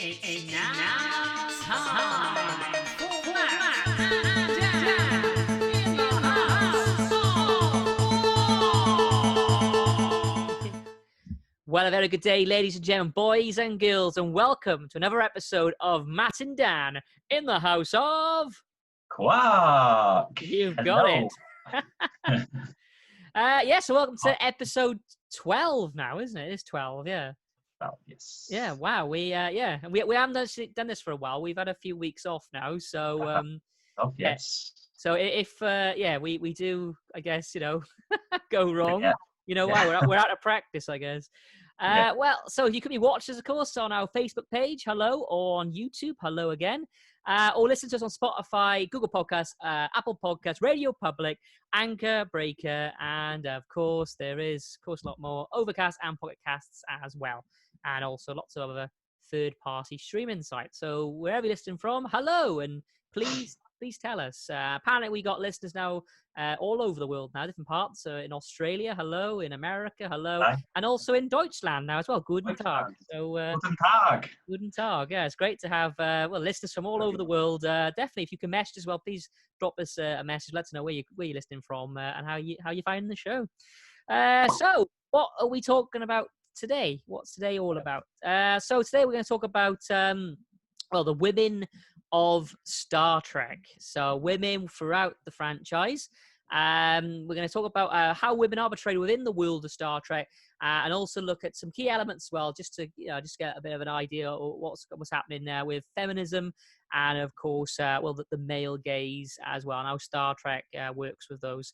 It's now time for Matt and Dan in the house. Well, a very good day, ladies and gentlemen, boys and girls, and welcome to another episode of Matt and Dan in the house of... Quark. You've Hello. got it. So welcome to episode 12 now, isn't it? It's 12, yeah. Oh, yes. Yeah, wow. We haven't done this for a while. We've had a few weeks off now, so Oh, yes. So if we do, I guess, go wrong. Yeah. You know why? We're out of practice, I guess. Yeah. Well, so you can be watching us, of course, on our Facebook page, hello, or on YouTube, hello again. Or listen to us on Spotify, Google Podcasts, Apple Podcasts, Radio Public, Anchor, Breaker, and of course, there is, of course, a lot more, Overcast and Pocket Casts as well. And also lots of other third-party streaming sites. So wherever you're listening from, hello, and please tell us. Apparently, we got listeners now all over the world now, different parts. In Australia, hello. In America, hello. Hi. And also in Deutschland now as well. Guten Tag. So, Guten Tag. Guten Tag. Yeah, it's great to have listeners from all over the world. Definitely, if you can message as well, please drop us a message. Let us know where you're listening from and how you find the show. So, what are we talking about today? What's today all about? So today we're going to talk about the women of Star Trek. So women throughout the franchise. We're going to talk about how women are portrayed within the world of Star Trek, and also look at some key elements as well, just to just get a bit of an idea of what's happening there with feminism, and of course, the male gaze as well, and how Star Trek works with those.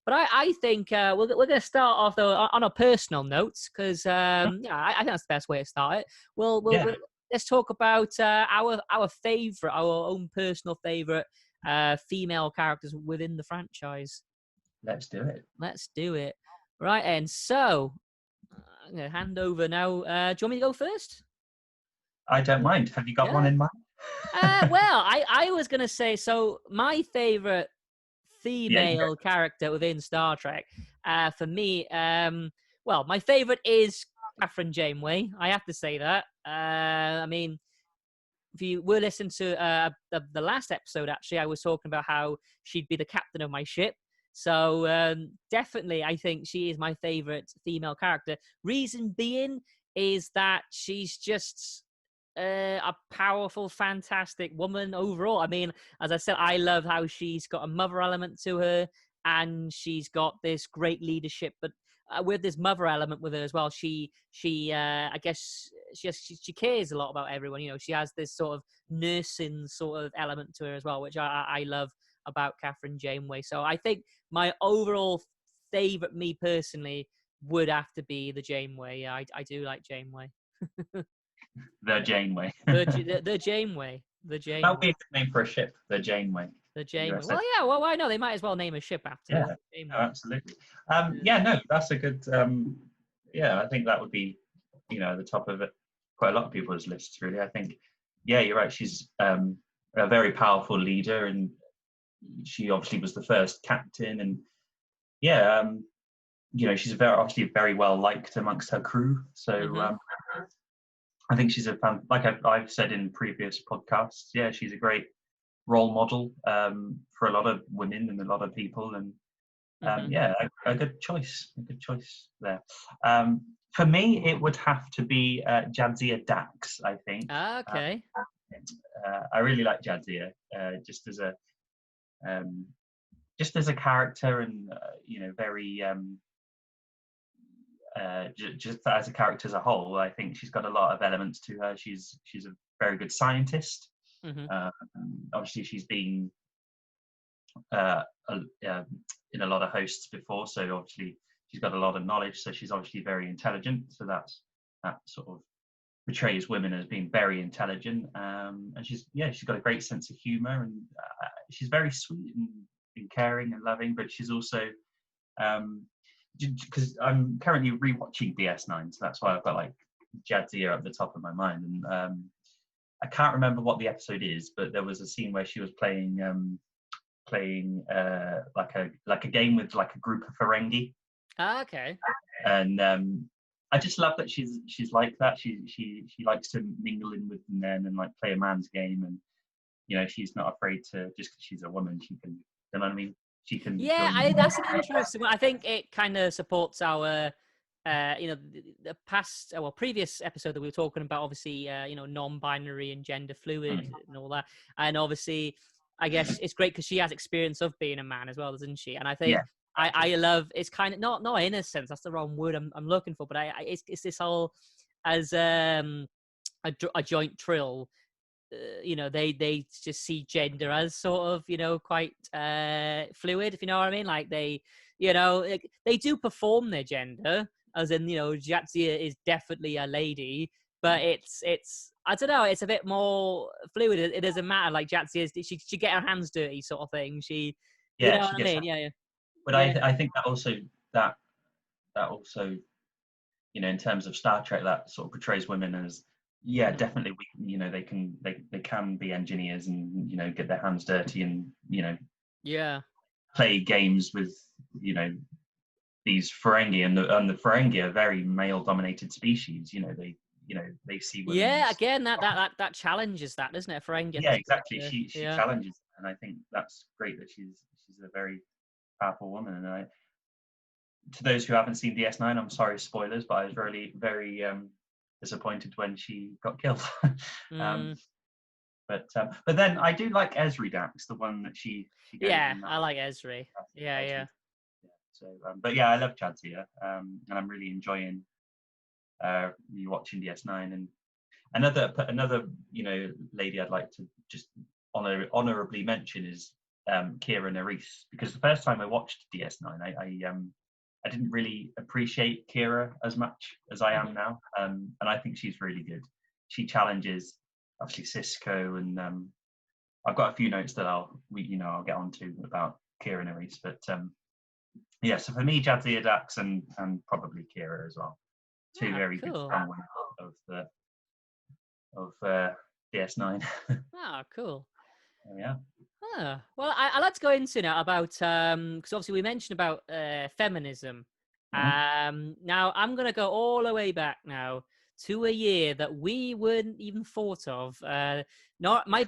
But I think we're going to start off though on a personal note, because I think that's the best way to start it. Let's talk about our favorite, our own personal favorite female characters within the franchise. Let's do it. Right, and so I'm going to hand over now. Do you want me to go first? I don't mind. Have you got one in mind? Well, I was going to say, so my favorite female character within Star Trek, for me, my favorite is Catherine Janeway. I have to say that. I mean, if you were listening to the last episode, actually, I was talking about how she'd be the captain of my ship. So definitely, I think she is my favorite female character. Reason being is that she's just a powerful, fantastic woman overall. I mean, as I said, I love how she's got a mother element to her, and she's got this great leadership, but with this mother element with her as well, she I guess she cares a lot about everyone. She has this sort of nursing sort of element to her as well, which I love about Catherine Janeway. So I think my overall favorite, me personally, would have to be the Janeway. I do like Janeway. The Janeway. the Janeway. The Janeway. That would be a good name for a ship. The Janeway. The Janeway. Well, yeah. Well, why not? They might as well name a ship after. Yeah. Janeway. Absolutely. That's a good. I think that would be, the top of it. Quite a lot of people's lists, really. I think. Yeah, you're right. She's a very powerful leader, and she obviously was the first captain, and she's obviously very well liked amongst her crew. So I think she's like I've said in previous podcasts. Yeah, she's a great role model for a lot of women and a lot of people, and a good choice. A good choice there. For me, it would have to be Jadzia Dax, I think. Okay. I really like Jadzia, just as a character, and very just as a character as a whole. I think she's got a lot of elements to her. She's a very good scientist. Obviously, she's been in a lot of hosts before, so obviously she's got a lot of knowledge. So she's obviously very intelligent. So that sort of portrays women as being very intelligent. And she's got a great sense of humor, and she's very sweet and caring and loving. But she's also because I'm currently rewatching DS9, so that's why I've got like Jadzia at the top of my mind. And I can't remember what the episode is, but there was a scene where she was playing like a game with like a group of Ferengi. Okay. And I just love that she's like that. She likes to mingle in with the men and like play a man's game, and she's not afraid to, just because she's a woman, she can. You know what I mean? She can. Yeah, that's an interesting one. I think it kind of supports our, the past, previous episode that we were talking about, obviously, non-binary and gender fluid and all that. And obviously, I guess it's great because she has experience of being a man as well, doesn't she? And I think I love, it's kind of not innocence. That's the wrong word I'm looking for, but it's this whole as a joint trill. They just see gender as sort of quite fluid, if you know what I mean. Like they do perform their gender, as in Jadzia is definitely a lady, but it's I don't know, it's a bit more fluid. It doesn't matter. Like Jadzia is, she get her hands dirty sort of thing. She you know what I mean? Yeah. But I think that also in terms of Star Trek, that sort of portrays women as definitely they can be engineers and get their hands dirty and play games with these Ferengi, and the Ferengi are a very male dominated species. They see women again that challenges that, doesn't it? Ferengi. Exactly. She challenges, and I think that's great that she's a very powerful woman. And to those who haven't seen DS9, I'm sorry, spoilers, but I was really very disappointed when she got killed. But then I do like Esri Dax, the one that she gave I like Esri. Yeah. So but I love Jadzia, and I'm really enjoying rewatching DS9. And another lady I'd like to just honorably mention is Kira Nerys, because the first time I watched DS9, I didn't really appreciate Kira as much as I am now, and I think she's really good. She challenges obviously Cisco, and I've got a few notes that I'll get onto about Kira Nerys, but so for me, Jadzia Dax and probably Kira as well, two very good strong women of DS9. Cool. Yeah. Well, I'd like to go into now about because obviously we mentioned about feminism. Now I'm going to go all the way back now to a year that we weren't even thought of. Not my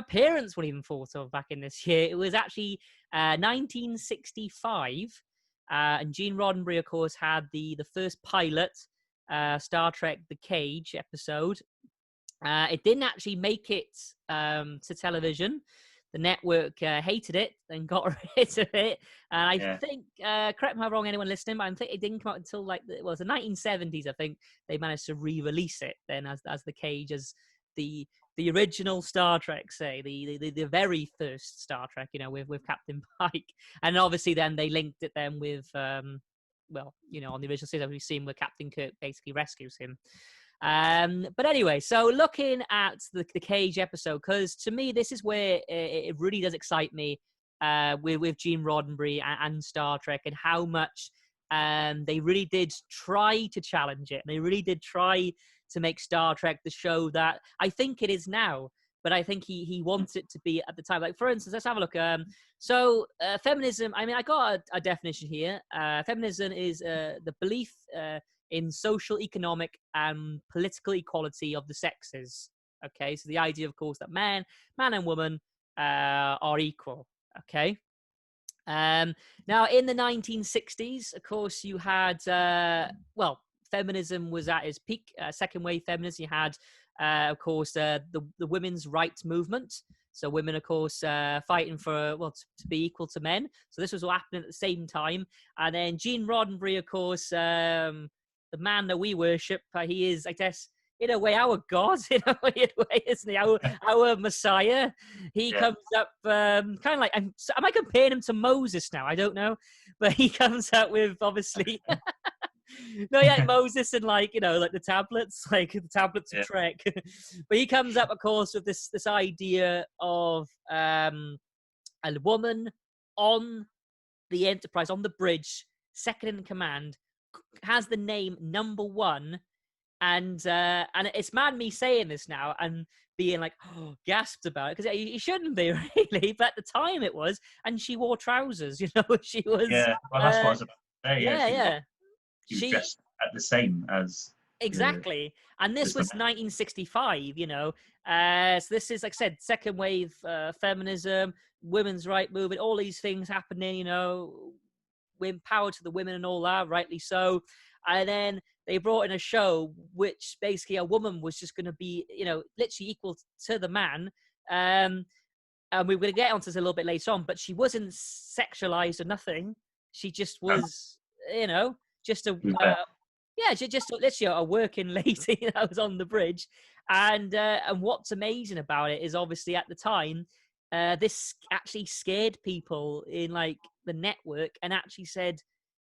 parents weren't even thought of back in this year. It was actually 1965, and Gene Roddenberry, of course, had the first pilot Star Trek: The Cage episode. It didn't actually make it to television. The network hated it and got rid of it. And I think, correct me if I'm wrong, anyone listening, but I think it didn't come out until the 1970s. I think they managed to re-release it then as The Cage, as the original Star Trek, say the very first Star Trek, with Captain Pike. And obviously then they linked it then with, on the original series, we've seen where Captain Kirk basically rescues him. But anyway, so looking at the Cage episode, because to me this is where it really does excite me with Gene Roddenberry and Star Trek, and how much they really did try to challenge it. They really did try to make Star Trek the show that I think it is now, but I think he wants it to be at the time. Like, for instance, let's have a look. So feminism, I mean, I got a definition here. Feminism is the belief in social, economic, and political equality of the sexes. Okay, so the idea, of course, that man and woman are equal. Okay. Now, in the 1960s, of course, you had feminism was at its peak. Second wave feminism. You had, of course, the women's rights movement. So women, of course, fighting for to be equal to men. So this was all happening at the same time. And then Gene Roddenberry, of course, the man that we worship, he is, I guess, in a way, our God, in a weird way, isn't he? Our Messiah. He comes up kind of like, am I comparing him to Moses now? I don't know. But he comes up with, obviously, Moses and like the tablets, of Trek. But he comes up, of course, with this idea of a woman on the Enterprise, on the bridge, second in command, has the name Number One, and it's mad me saying this now and being like, gasped about it, because he shouldn't be really, but at the time it was, and she wore trousers. She was. Yeah, well, that's what I was about to say. Yeah. She was dressed at the same as exactly. And this was 1965, you know. So this is, like I said, second wave feminism, women's right movement, all these things happening, you know, women power to the women and all that, rightly so. And then they brought in a show which basically a woman was just going to be, you know, literally equal to the man. And we're going to get onto this a little bit later on, but she wasn't sexualized or nothing. She just was, you know, just a yeah, just literally a working lady that was on the bridge. And what's amazing about it is obviously at the time, this actually scared people in like the network and actually said,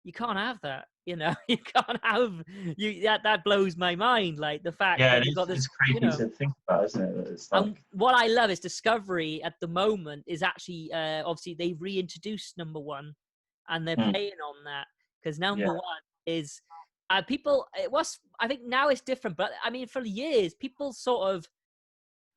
you can't have that. You know, you can't have you. That blows my mind. Like the fact that you've got this. It's crazy you know, to think about, isn't it? It's like... And what I love is Discovery at the moment is actually obviously they've reintroduced number one, and they're playing on that because number one is people. It was, I think now it's different, but I mean for years people sort of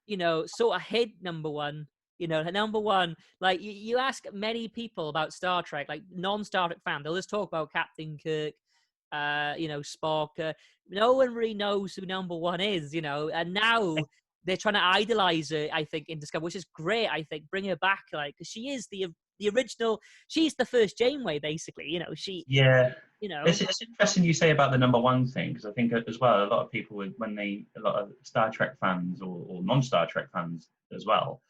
hid number one. You know, number one, like you ask many people about Star Trek, like non-Star Trek fan, they'll just talk about Captain Kirk, Spock. No one really knows who number one is, you know, and now they're trying to idolize her, I think, in Discovery, which is great, I think, bring her back, like, because she is the original, she's the first Janeway, basically, you know, It's interesting you say about the number one thing, because I think as well, a lot of people, a lot of Star Trek fans or non-Star Trek fans as well,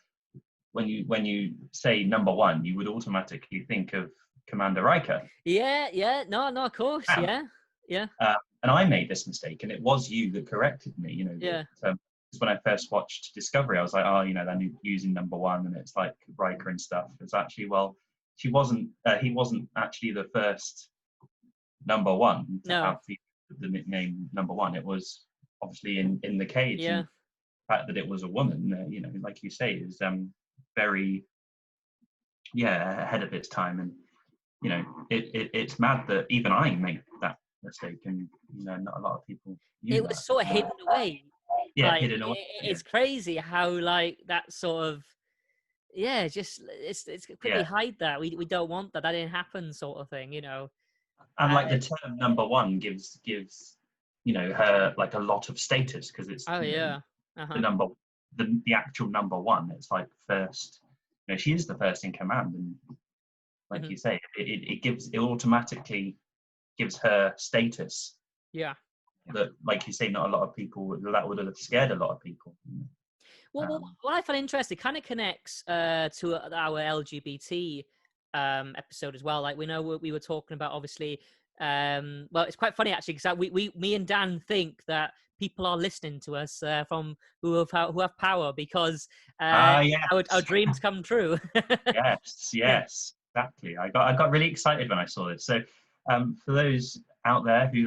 when you say number one, you would automatically think of Commander Riker. No, of course, yeah. And I made this mistake, and it was you that corrected me. You know, when I first watched Discovery, I was like, oh, you know, they're using number one, and it's like Riker and stuff. It's actually, well, he wasn't actually the first number one to have the nickname number one. It was obviously in the cage. Yeah. And the fact that it was a woman, you know, like you say, is very ahead of its time. And you know, it's mad that even I make that mistake, and you know, not a lot of people knew it was sort of hidden away. Hidden away. It's crazy how like that sort of just it's quickly hide that. We don't want that didn't happen, sort of thing, you know. And like the term number one gives you know, her like a lot of status, because it's the number, the actual number one. It's like first, you know, she is the first in command, and like you say, it automatically gives her status. Yeah. That, like you say, not a lot of people, that would have scared a lot of people. Well, what I find interesting kind of connects to our LGBT episode as well. Like we know we were talking about, obviously. Well, it's quite funny actually, because me and Dan think that people are listening to us from who have power, because our dreams come true. yes, exactly. I got really excited when I saw this. So for those out there who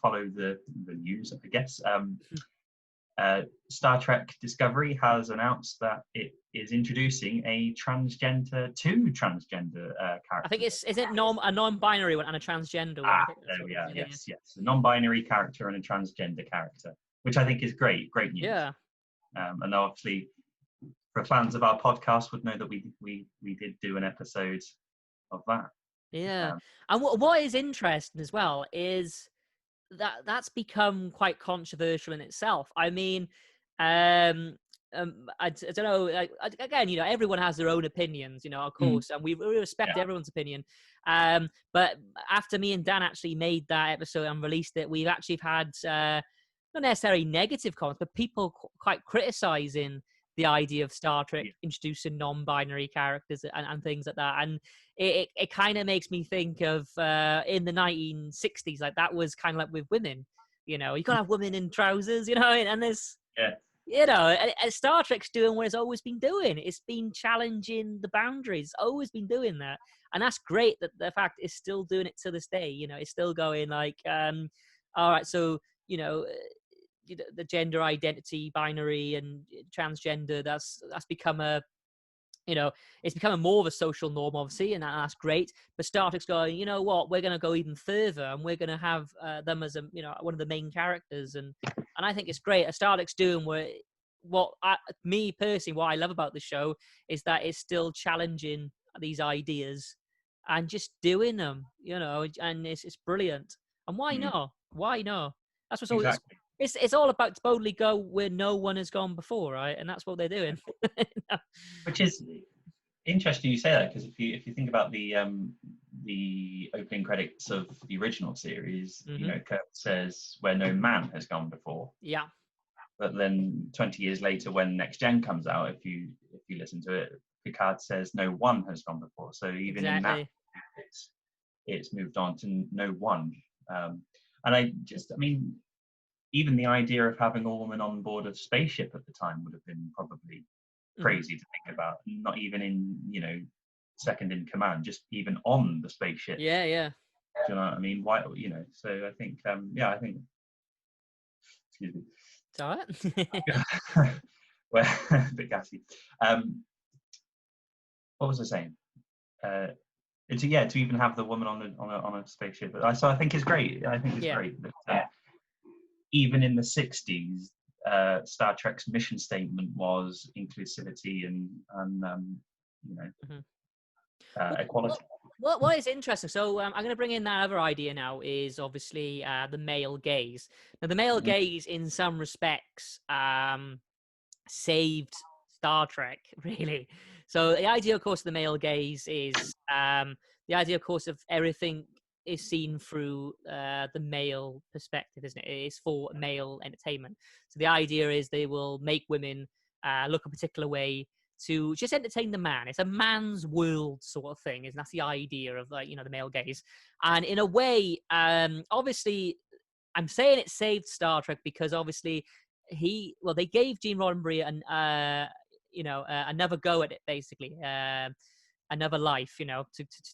follow the news, I guess, Star Trek Discovery has announced that it is introducing two transgender characters. I think is it a non-binary one and a transgender one? There we are. Yes, a non-binary character and a transgender character, which I think is great news. Yeah. And obviously, for fans of our podcast, would know that we did do an episode of that. Yeah. And what is interesting as well is that's become quite controversial in itself. I mean, I don't know. Like, again, you know, everyone has their own opinions, you know, of course, and we respect everyone's opinion. But after me and Dan actually made that episode and released it, we've actually had not necessarily negative comments, but people quite criticizing the idea of Star Trek introducing non-binary characters and things like that. And it kind of makes me think of in the 1960s, like that was kind of like with women, you know, you gotta have women in trousers, you know, and there's, you know, Star Trek's doing what it's always been doing. It's been challenging the boundaries, always been doing that. And that's great that the fact it's still doing it to this day, you know, it's still going like, all right, so, you know, the gender identity, binary and transgender, that's become a, you know, it's becoming more of a social norm, obviously, and that's great. But Star Trek's going, you know what, we're going to go even further, and we're going to have them as one of the main characters, and I think it's great. Star Trek's doing me personally, what I love about the show is that it's still challenging these ideas and just doing them, you know, and it's brilliant. And why not? Why not? That's what's always. Exactly. It's all about to boldly go where no one has gone before, right? And that's what they're doing. Which is interesting you say that, because if you think about the opening credits of the original series, Kirk says where no man has gone before. Yeah. But then 20 years later, when Next Gen comes out, if you listen to it, Picard says no one has gone before. So even in that, it's moved on to no one. And I mean, even the idea of having a woman on board a spaceship at the time would have been probably crazy to think about. Not even in, second in command, just even on the spaceship. Yeah. Do you know what I mean? Why, so I think, I think, excuse me. It's all right. Well, a bit gassy. What was I saying? To even have the woman on a spaceship. So I think it's great. I think it's great that even in the 60s, Star Trek's mission statement was inclusivity and equality. What is interesting? So I'm going to bring in that other idea now. Is obviously the male gaze. Now, the male gaze, in some respects, saved Star Trek, really. So the idea, of course, of the male gaze is the idea, of course, of everything is seen through the male perspective, isn't it? It is for male entertainment. So the idea is they will make women look a particular way to just entertain the man. It's a man's world sort of thing, and that's the idea of the male gaze. And in a way, obviously, I'm saying it saved Star Trek because obviously they gave Gene Roddenberry another go at it, basically, another life, to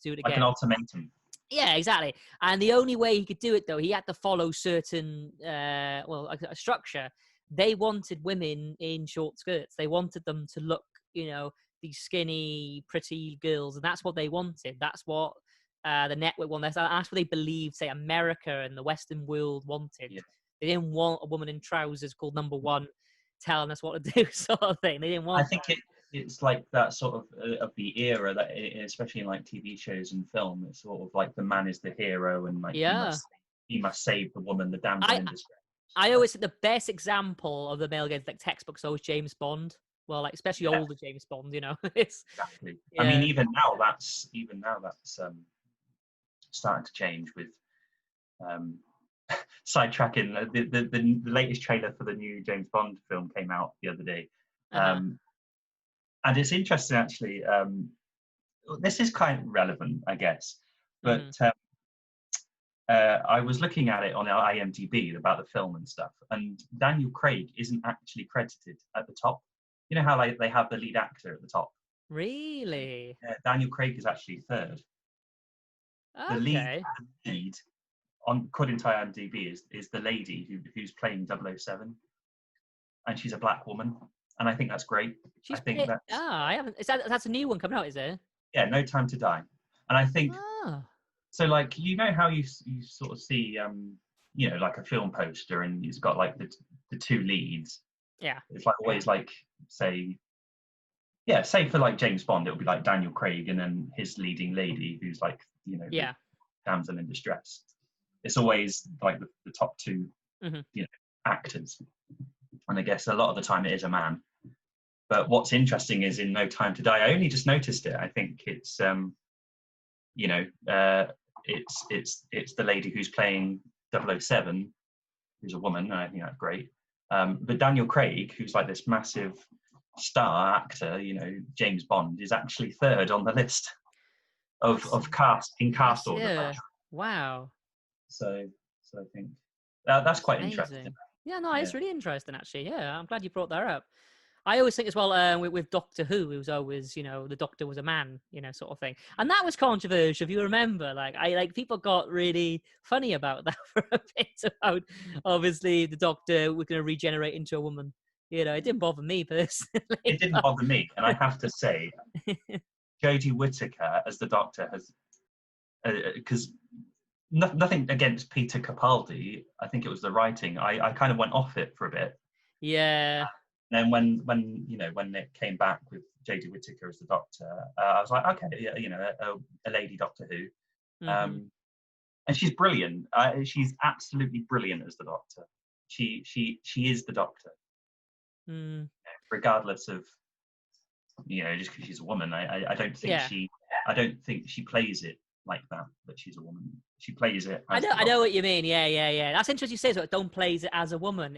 do it again. Like an ultimatum. Yeah, exactly. And the only way he could do it, though, he had to follow certain, a structure. They wanted women in short skirts. They wanted them to look, these skinny, pretty girls, and that's what they wanted. That's what the network wanted. That's what they believed, say, America and the Western world wanted. Yeah. They didn't want a woman in trousers called Number One telling us what to do, sort of thing. They didn't want. I think it's like that sort of the era that, especially in like TV shows and film, it's sort of like the man is the hero and like he must save the woman, the damsel in distress. I always think the best example of the male gaze, like textbooks, always James Bond. Well, like especially older James Bond, it's exactly. Yeah. I mean, even now that's starting to change with sidetracking. The latest trailer for the new James Bond film came out the other day, and it's interesting actually. This is kind of relevant, I guess, but I was looking at it on IMDb about the film and stuff, and Daniel Craig isn't actually credited at the top. You know how they have the lead actor at the top? Really? Daniel Craig is actually third. Okay. The lead according to IMDb is the lady who's playing 007, and she's a black woman, and I think that's great. I haven't. That's a new one coming out, is it? Yeah, No Time to Die, and I think so. Like how you sort of see like a film poster, and it's got like the two leads. Yeah, it's like always like say for like James Bond, it would be like Daniel Craig and then his leading lady who's like the damsel in distress. It's always like the top two actors, and I guess a lot of the time it is a man. But what's interesting is in No Time to Die, I only just noticed it. I think it's it's the lady who's playing 007, who's a woman, and I think that's great. But Daniel Craig, who's like this massive star actor, James Bond, is actually third on the list of cast order. Yeah. Wow. So I think that's quite interesting. Yeah, no, it's really interesting actually. Yeah, I'm glad you brought that up. I always think as well with Doctor Who, it was always the Doctor was a man, sort of thing, and that was controversial. If you remember, people got really funny about that for a bit about obviously the Doctor was going to regenerate into a woman. It didn't bother me personally. It didn't bother me, and I have to say, Jodie Whittaker as the Doctor has because. Nothing against Peter Capaldi. I think it was the writing. I kind of went off it for a bit. Yeah. And then when it came back with Jodie Whittaker as the Doctor, I was like, okay, a lady Doctor Who. and she's brilliant. She's absolutely brilliant as the Doctor. She is the Doctor, regardless of, just because she's a woman. I don't think she plays it like that she's a woman. She plays it as I know what you mean. Yeah. That's interesting you say so. Don't plays it as a woman,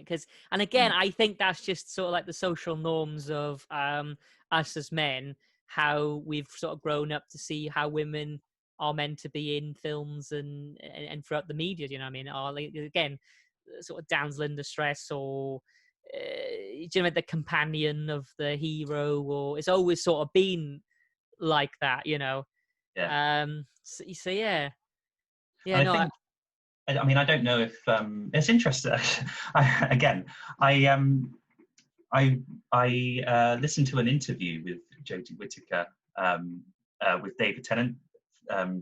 and again, I think that's just sort of like the social norms of us as men, how we've sort of grown up to see how women are meant to be in films and throughout the media. You know what I mean? Or like, again, sort of damsel in distress, or the companion of the hero, or it's always sort of been like that. Yeah. So yeah. Yeah, and no. I mean, I don't know if it's interesting. I listened to an interview with Jodie Whittaker with David Tennant.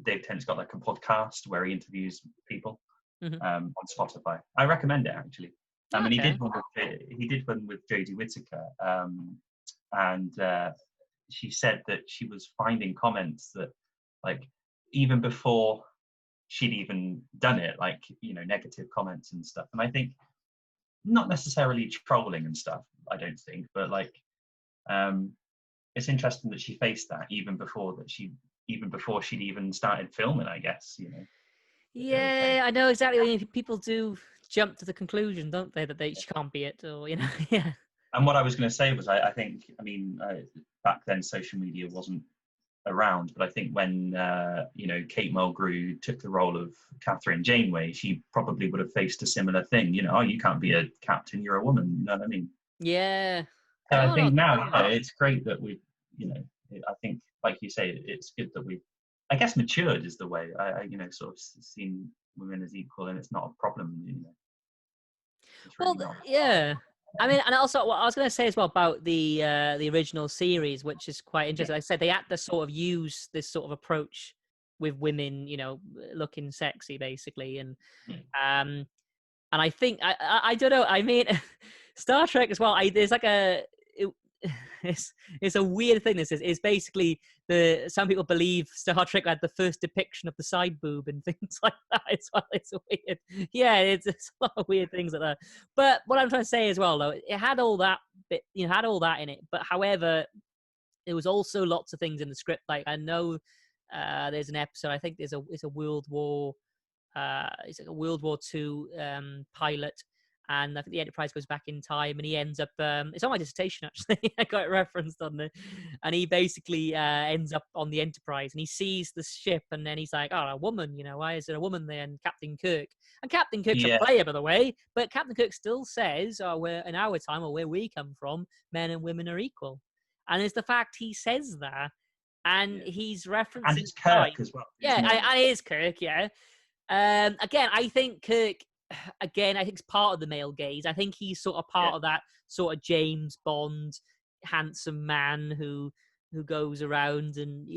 David Tennant's got like a podcast where he interviews people on Spotify. I recommend it actually. And he did one with Jodie Whittaker, and she said that she was finding comments that, like, even before she'd even done it, like, negative comments and stuff. And I think not necessarily trolling and stuff, I don't think, but like, it's interesting that she faced that even before she'd even started filming, I guess, Yeah, I know exactly. People do jump to the conclusion, don't they, that she can't be it, or yeah. And what I was going to say was, I think, back then social media wasn't around, but I think when Kate Mulgrew took the role of Catherine Janeway, she probably would have faced a similar thing. You can't be a captain, you're a woman. You know what I mean? Yeah. So I think now it's great that we, I think, like you say, it's good that we, I guess, matured is the way. I sort of seen women as equal, and it's not a problem. Well, yeah. I mean, and also what I was going to say as well about the original series, which is quite interesting. Like I said, they had to sort of use this sort of approach with women, looking sexy, basically, and I think I don't know. I mean, Star Trek as well. There's like it's a weird thing. This is basically some people believe Star Trek had the first depiction of the side boob and things like that. It's weird. Yeah, it's a lot of weird things like that. But what I'm trying to say as well, though, it had all that bit, had all that in it. But however, there was also lots of things in the script. Like I know there's an episode. I think it's a World War. It's like a World War II pilot. And I think the Enterprise goes back in time, and he ends up. It's on my dissertation actually. I got it referenced on the, and he basically ends up on the Enterprise, and he sees the ship, and then he's like, "Oh, a woman! Why is there a woman there?" And Captain Kirk's a player, by the way, but Captain Kirk still says, "Oh, we're in our time, or where we come from, men and women are equal," and it's the fact he says that, and he's referencing, and it's Kirk as well. Yeah, and it is Kirk. Yeah. Again, I think Kirk. Again, I think it's part of the male gaze. I think he's sort of part of that sort of James Bond handsome man who goes around and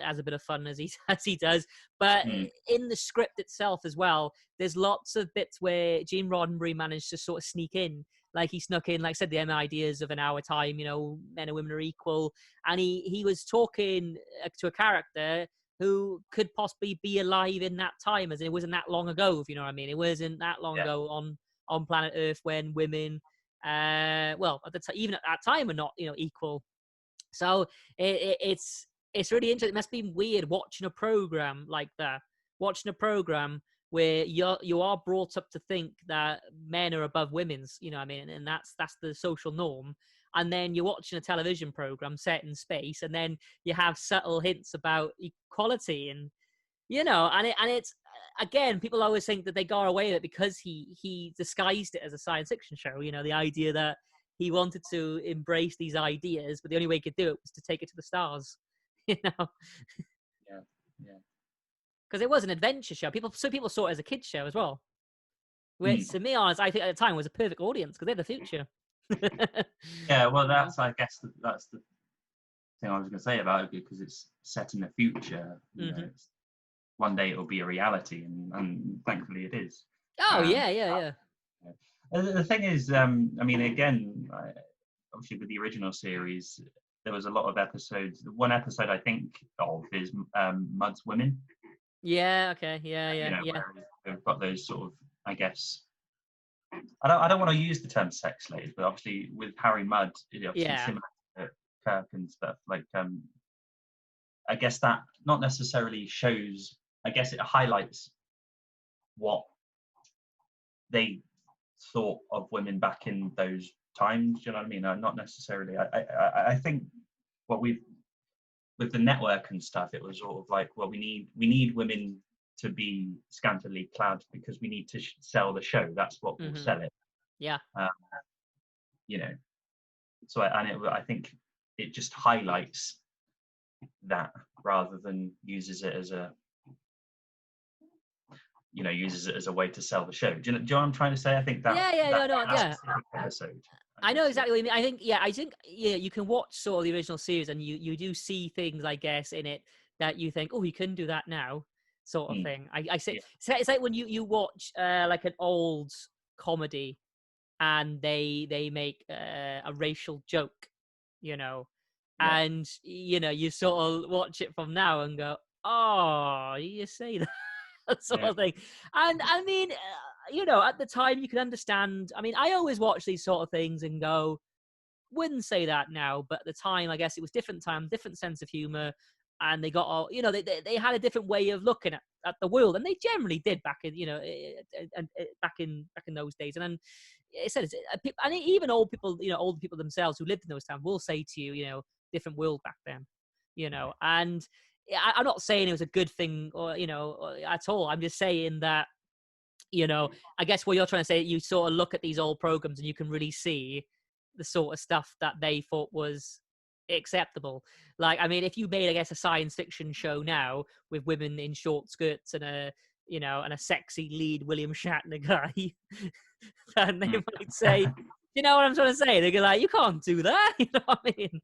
has a bit of fun as he does. But in the script itself as well, there's lots of bits where Gene Roddenberry managed to sort of sneak in. Like he snuck in, like I said, the ideas of an hour time, men and women are equal, and he was talking to a character who could possibly be alive in that time, as it wasn't that long ago, if you know what I mean. It wasn't that long ago on planet Earth when women, even at that time, are not equal. So it's really interesting. It must be weird watching a program like that, watching a program where you are brought up to think that men are above women's, you know what I mean, and that's the social norm. And then you're watching a television program set in space, and then you have subtle hints about equality, and it's again, people always think that they got away with it because he disguised it as a science fiction show. The idea that he wanted to embrace these ideas, but the only way he could do it was to take it to the stars. Yeah. Because it was an adventure show. People saw it as a kids show as well. Which, to me, honest, I think at the time was a perfect audience because they're the future. Yeah, well, that's that's the thing I was going to say about it, because it's set in the future. One day it'll be a reality, and thankfully it is. Oh yeah. The thing is, again, obviously with the original series, there was a lot of episodes. One episode I think of is Mud's Women, Yeah. Okay. Yeah. You Yeah. know, Yeah. where we've got those sort of, I guess, I don't want to use the term sex slaves, but obviously with Harry Mudd, obviously Yeah. similar to Kirk and stuff. Like, I guess that not necessarily shows. I guess it highlights what they thought of women back in those times. Do you know what I mean? Not necessarily. I think what we've with the network and stuff, it was sort of like, well, we need women to be scantily clad because we need to sell the show. That's what will Mm-hmm. sell it. Yeah. Um, you know. So I think it just highlights that rather than uses it as a way to sell the show. Do you know what I'm trying to say? I think that Yeah. Yeah. that, No. No. that Yeah. specific episode. I know exactly what you mean. I think yeah, you can watch sort of the original series and you do see things, I guess, in it that you think, oh, you couldn't do that now, sort of thing. I say Yeah. it's like when you watch like an old comedy and they make a racial joke, you know, Yeah. and you sort of watch it from now and go, oh, you say that. Sort Yeah. of thing. And I mean, at the time you can understand. I mean, I always watch these sort of things and go, wouldn't say that now, but at the time, I guess it was different time, different sense of humor, and they got all, they had a different way of looking at the world, and they generally did back in, back in those days. And then it said, and even old people, older people themselves who lived in those times will say to you, different world back then, and I'm not saying it was a good thing or at all. I'm just saying that I guess what you're trying to say, you sort of look at these old programs and you can really see the sort of stuff that they thought was acceptable. Like, I mean, if you made, I guess, a science fiction show now with women in short skirts and a sexy lead William Shatner guy, then they might say, you know what I'm trying to say? They're like, you can't do that. You know what I mean?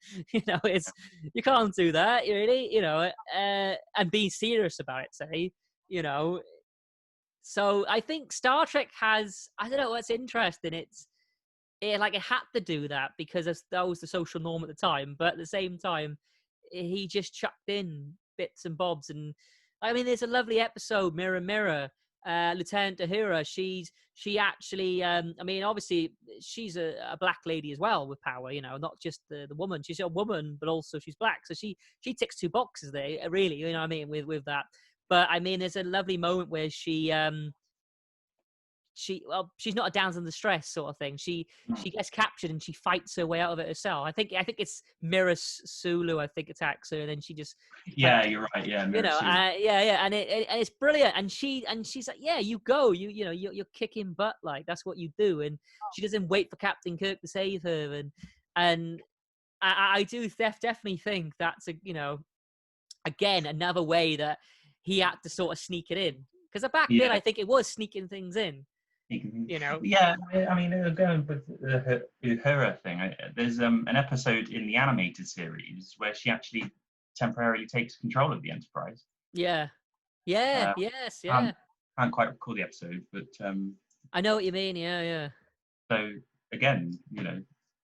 You can't do that, really, and being serious about it, say, you know, so I think Star Trek has, I don't know what's interesting. It had to do that because that was the social norm at the time. But at the same time, he just chucked in bits and bobs. And I mean, there's a lovely episode, Mirror Mirror. Lieutenant Uhura, she actually, I mean, obviously she's a black lady as well with power, not just the woman. She's a woman, but also she's black. So she ticks two boxes there, really, you know what I mean, with that. But I mean, there's a lovely moment where she's not a Downs under stress sort of thing. She gets captured and she fights her way out of it herself. I think it's Mira Sulu. I think attacks her, and then she just Yeah, you're right. Yeah, yeah, and it's brilliant. And she's like, yeah, you go, you're kicking butt, like that's what you do. And she doesn't wait for Captain Kirk to save her. And I do definitely think that's again another way that he had to sort of sneak it in, because back then I think it was sneaking things in. Yeah, I mean, going with the Uhura thing, there's an episode in the animated series where she actually temporarily takes control of the Enterprise. Yeah. Yes. Yeah. Can't quite recall the episode, but I know what you mean. Yeah. so again,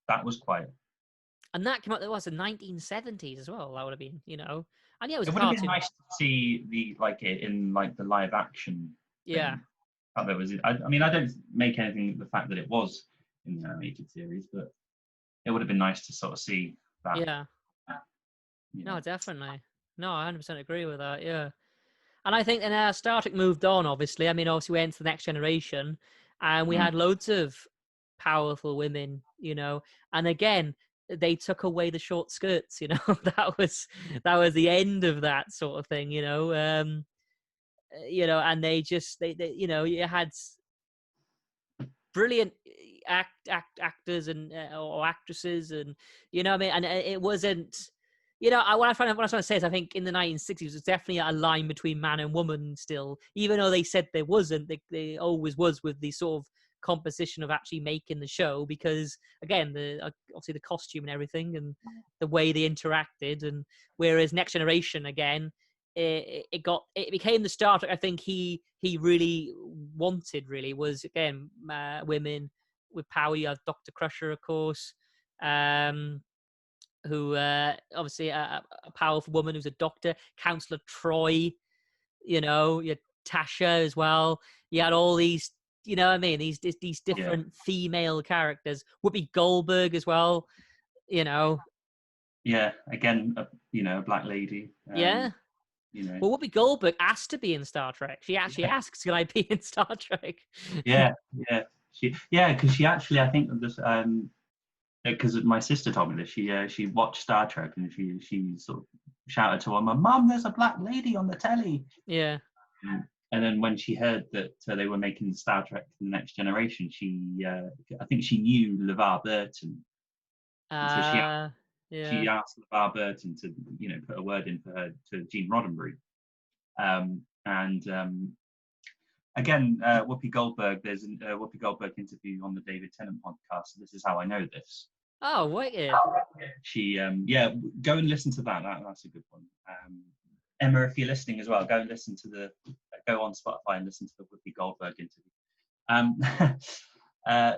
that was quite. And that came out. There was in 1970s as well. That would have been, and yeah, it was It a would have been cartoon. nice to see it in like the live action. Yeah. Thing. There was. I mean, I don't make anything of the fact that it was in the animated series, but it would have been nice to sort of see that. Yeah. No, definitely. No, I 100% agree with that. Yeah. And I think then Star Trek moved on, obviously. I mean, obviously, we went to the next generation and we had loads of powerful women, and again, they took away the short skirts, that was the end of that sort of thing, and they just, you had brilliant actors and or actresses, and I mean, and it wasn't. What I'm trying to say is, I think in the 1960s, it was definitely a line between man and woman still, even though they said there wasn't. They always was with the sort of composition of actually making the show, because again, obviously the costume and everything, and the way they interacted, and whereas Next Generation again, it became the Star Trek I think he really wanted. Really was again women with power. You have Dr. Crusher, of course. Who obviously a powerful woman who's a doctor, Counselor Troy, you know, you had Tasha as well. You had all these, you know what I mean? These different female characters. Whoopi Goldberg as well, you know. Yeah, again, a black lady. Yeah. You know. Well, Whoopi Goldberg asked to be in Star Trek. She actually asks, "Can I be in Star Trek?" Yeah, because she actually, I think this, because my sister told me this. She watched Star Trek and she sort of shouted to her mum, "There's a black lady on the telly." Yeah. And then when she heard that they were making Star Trek: The Next Generation, I think she knew LeVar Burton, so she asked LeVar Burton to put a word in for her to Gene Roddenberry. Again, Whoopi Goldberg. There's a Whoopi Goldberg interview on the David Tennant podcast. So this is how I know this. Oh, wicked. She, go and listen to that. That's a good one. Emma, if you're listening as well, go and listen to go on Spotify and listen to the Whoopi Goldberg interview.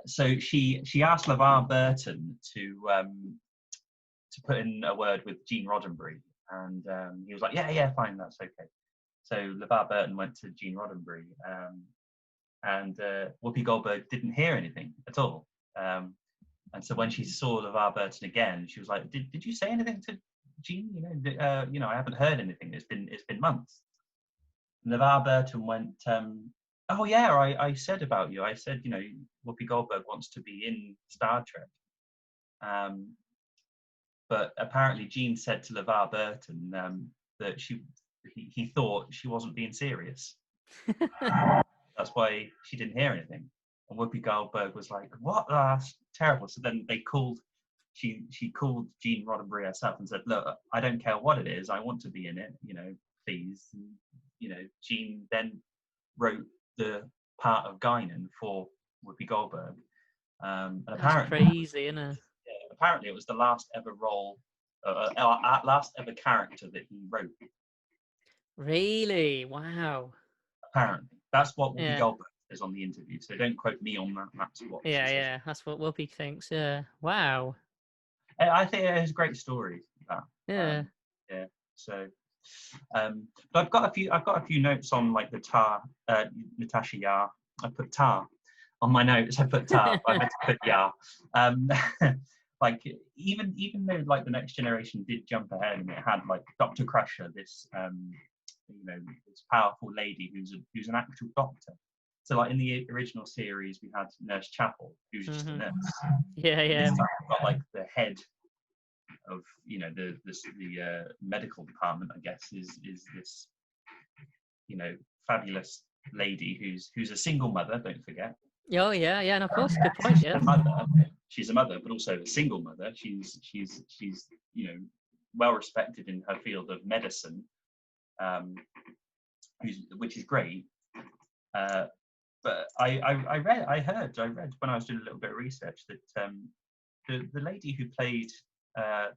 So she asked LeVar Burton to put in a word with Gene Roddenberry, and he was like, yeah, fine, that's okay. So LeVar Burton went to Gene Roddenberry, and Whoopi Goldberg didn't hear anything at all. And so when she saw LeVar Burton again, she was like, "Did you say anything to Gene? I haven't heard anything. It's been months." And LeVar Burton went, "Oh yeah, I said about you. I said, Whoopi Goldberg wants to be in Star Trek." But apparently Gene said to LeVar Burton that he thought she wasn't being serious. That's why she didn't hear anything. And Whoopi Goldberg was like, "What? That's terrible." So then she called Gene Roddenberry herself and said, "Look, I don't care what it is. I want to be in it, please." And, Gene then wrote the part of Guinan for Whoopi Goldberg. And That's crazy, isn't it? Yeah, apparently it was the last ever role, last ever character that he wrote. Really? Wow. Apparently. That's what Whoopi Goldberg says on the interview, so don't quote me on that. That's what she says. Yeah, that's what Whoopi thinks. Yeah. Wow. I think it is a great story. Yeah. So, but I've got a few notes on like the Natasha Yara. I put Tar on my notes. I put Tar. I meant to put Yara. Like even though like the Next Generation did jump ahead and it had like Dr. Crusher, this this powerful lady who's an actual doctor. So like in the original series, we had Nurse Chapel, who's just a nurse. Yeah. This time we've got like the head of the medical department, I guess, is this fabulous lady who's a single mother. Don't forget. Oh yeah, and of course, good point. Yeah. She's a mother, but also a single mother. She's well respected in her field of medicine, which is great. But I read when I was doing a little bit of research that the lady who played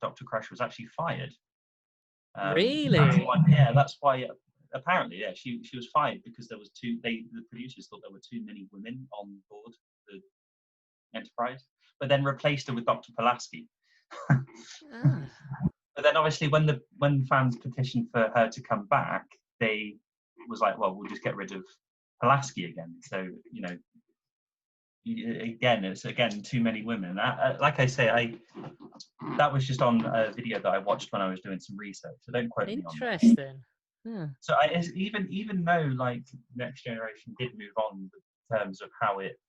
Dr. Crush was actually fired. Really? That's why apparently, she was fired because there was the producers thought there were too many women on board the Enterprise, but then replaced her with Dr. Pulaski. But then obviously when fans petitioned for her to come back, they was like, well, we'll just get rid of Pulaski again. So it's too many women. Like I say, that was just on a video that I watched when I was doing some research. So don't quote me on that. Interesting. So even though like Next Generation did move on in terms of how it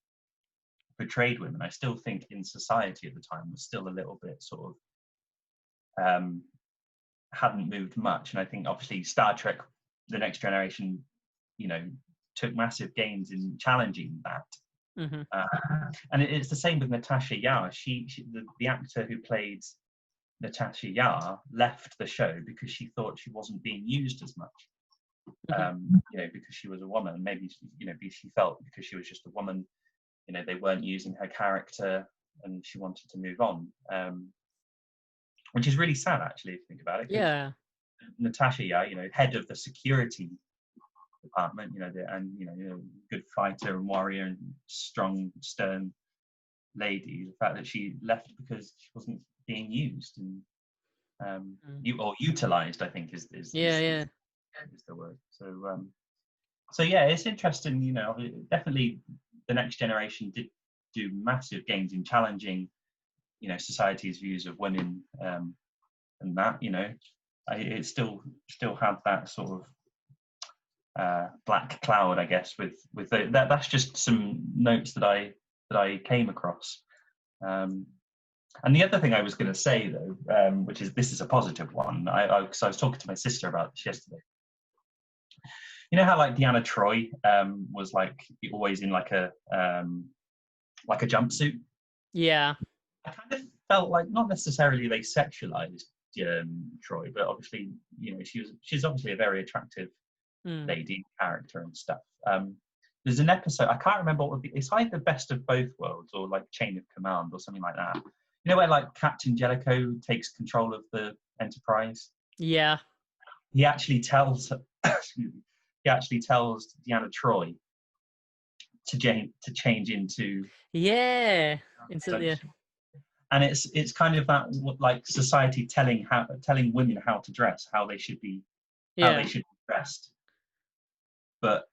portrayed women, I still think in society at the time was still a little bit sort of hadn't moved much. And I think obviously Star Trek: The Next Generation, took massive gains in challenging that. And it's the same with Natasha Yara. The actor who played Natasha Yara left the show because she thought she wasn't being used as much. Because she was a woman. Maybe she felt because she was just a woman, they weren't using her character, and she wanted to move on. Which is really sad, actually, if you think about it. Yeah. Natasha Yara, head of the security department, good fighter and warrior and strong, stern lady. The fact that she left because she wasn't being used and or utilized, I think is yeah. is the word. So yeah, it's interesting. Definitely the next generation did do massive gains in challenging, society's views of women, and that, it still had that sort of black cloud, I guess. That's just some notes that I came across. And the other thing I was going to say, though, which is, this is a positive one, because I was talking to my sister about this yesterday. You know how like Deanna Troy was like always in like a jumpsuit? Yeah. I kind of felt like not necessarily they sexualized Troy, but obviously, she's obviously a very attractive lady character and stuff. There's an episode, I can't remember what would be, it's either Best of Both Worlds or like Chain of Command or something like that. You know where like Captain Jellicoe takes control of the Enterprise? Yeah. He actually tells Deanna Troy to change into and it's kind of that like society telling women how to dress, how they should be dressed. But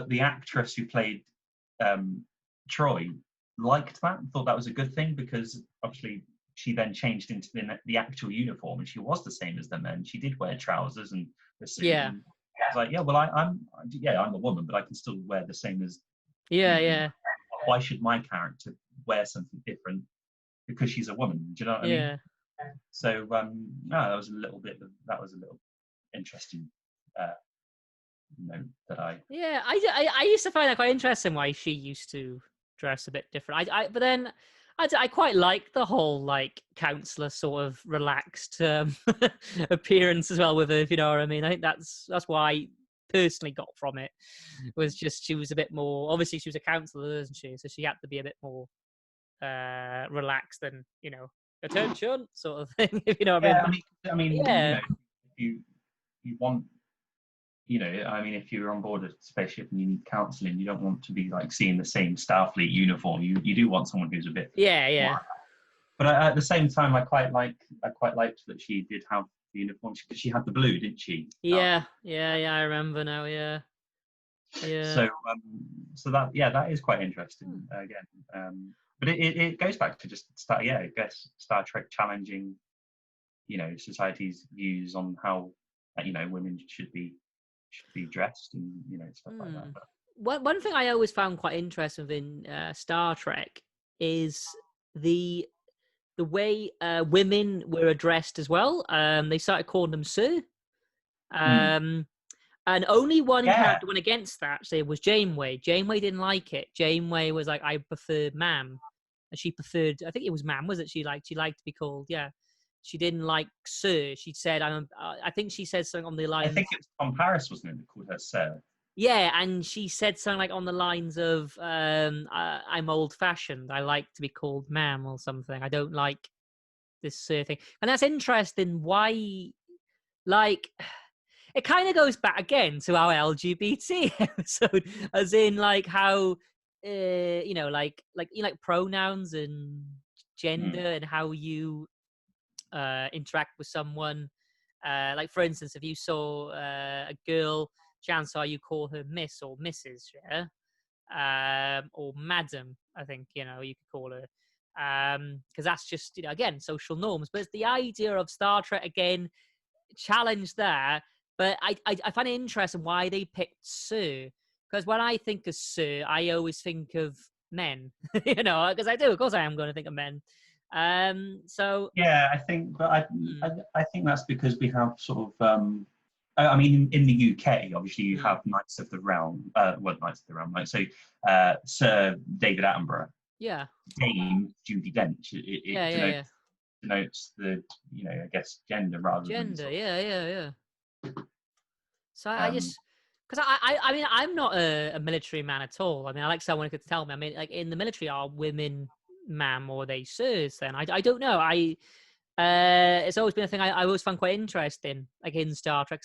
the actress who played Troy liked that, thought that was a good thing, because obviously she then changed into the actual uniform, and she was the same as the men. She did wear trousers and the suit. Yeah. And I was like, yeah, well, I'm a woman, but I can still wear the same as. Yeah. Why should my character wear something different because she's a woman? Do you know what I mean? So that was a little interesting. That I used to find that quite interesting, why she used to dress a bit different. But then I quite like the whole like counselor sort of relaxed appearance as well with her, if you know what I mean. I think that's why I personally got from it, was just she was a bit more, obviously she was a counselor, isn't she? So she had to be a bit more relaxed and, attention sort of thing, if you know what I mean. I mean, if you want, if you're on board a spaceship and you need counselling, you don't want to be like seeing the same Starfleet uniform. You do want someone who's a bit more. But at the same time, I quite liked that she did have the uniform, because she had the blue, didn't she? Yeah, I remember now. Yeah. So that is quite interesting again. But it goes back to just I guess Star Trek challenging, society's views on how women should be dressed and stuff like that. But one thing I always found quite interesting in Star Trek is the way women were addressed as well. They started calling them sir. And only one character went against that. So it was Janeway. Janeway didn't like it. Janeway was like, I prefer ma'am. And she preferred, I think it was ma'am, was it? She liked to be called, She didn't like sir. She said, I think she said something on the lines. I think it was Tom Paris, wasn't it, that called her sir? Yeah, and she said something like on the lines of, I'm old-fashioned. I like to be called ma'am or something. I don't like this sir thing. And that's interesting. Why, like, it kind of goes back again to our LGBT episode, as in like how, like pronouns and gender and how you interact with someone. Like for instance, if you saw a girl, chances are you call her Miss or Mrs. Or Madam. I think you could call her, because that's just again social norms. But it's the idea of Star Trek again, challenge there. But I find it interesting why they picked Sir, because when I think of Sir, I always think of men, because I do. Of course, I am going to think of men. So yeah, I think, but I think that's because we have sort of. I mean, in the UK, obviously, you have Knights of the Realm. Knights of the Realm, like so, Sir David Attenborough. Yeah. Dame Judi Dench. It denotes the I guess gender rather than gender. Yeah. So I just, because I mean, I'm not a military man at all. I mean, I like someone who could tell me. I mean, like in the military, are women ma'am or are they sirs? Then I don't know. It's always been a thing I always found quite interesting, like in Star Trek.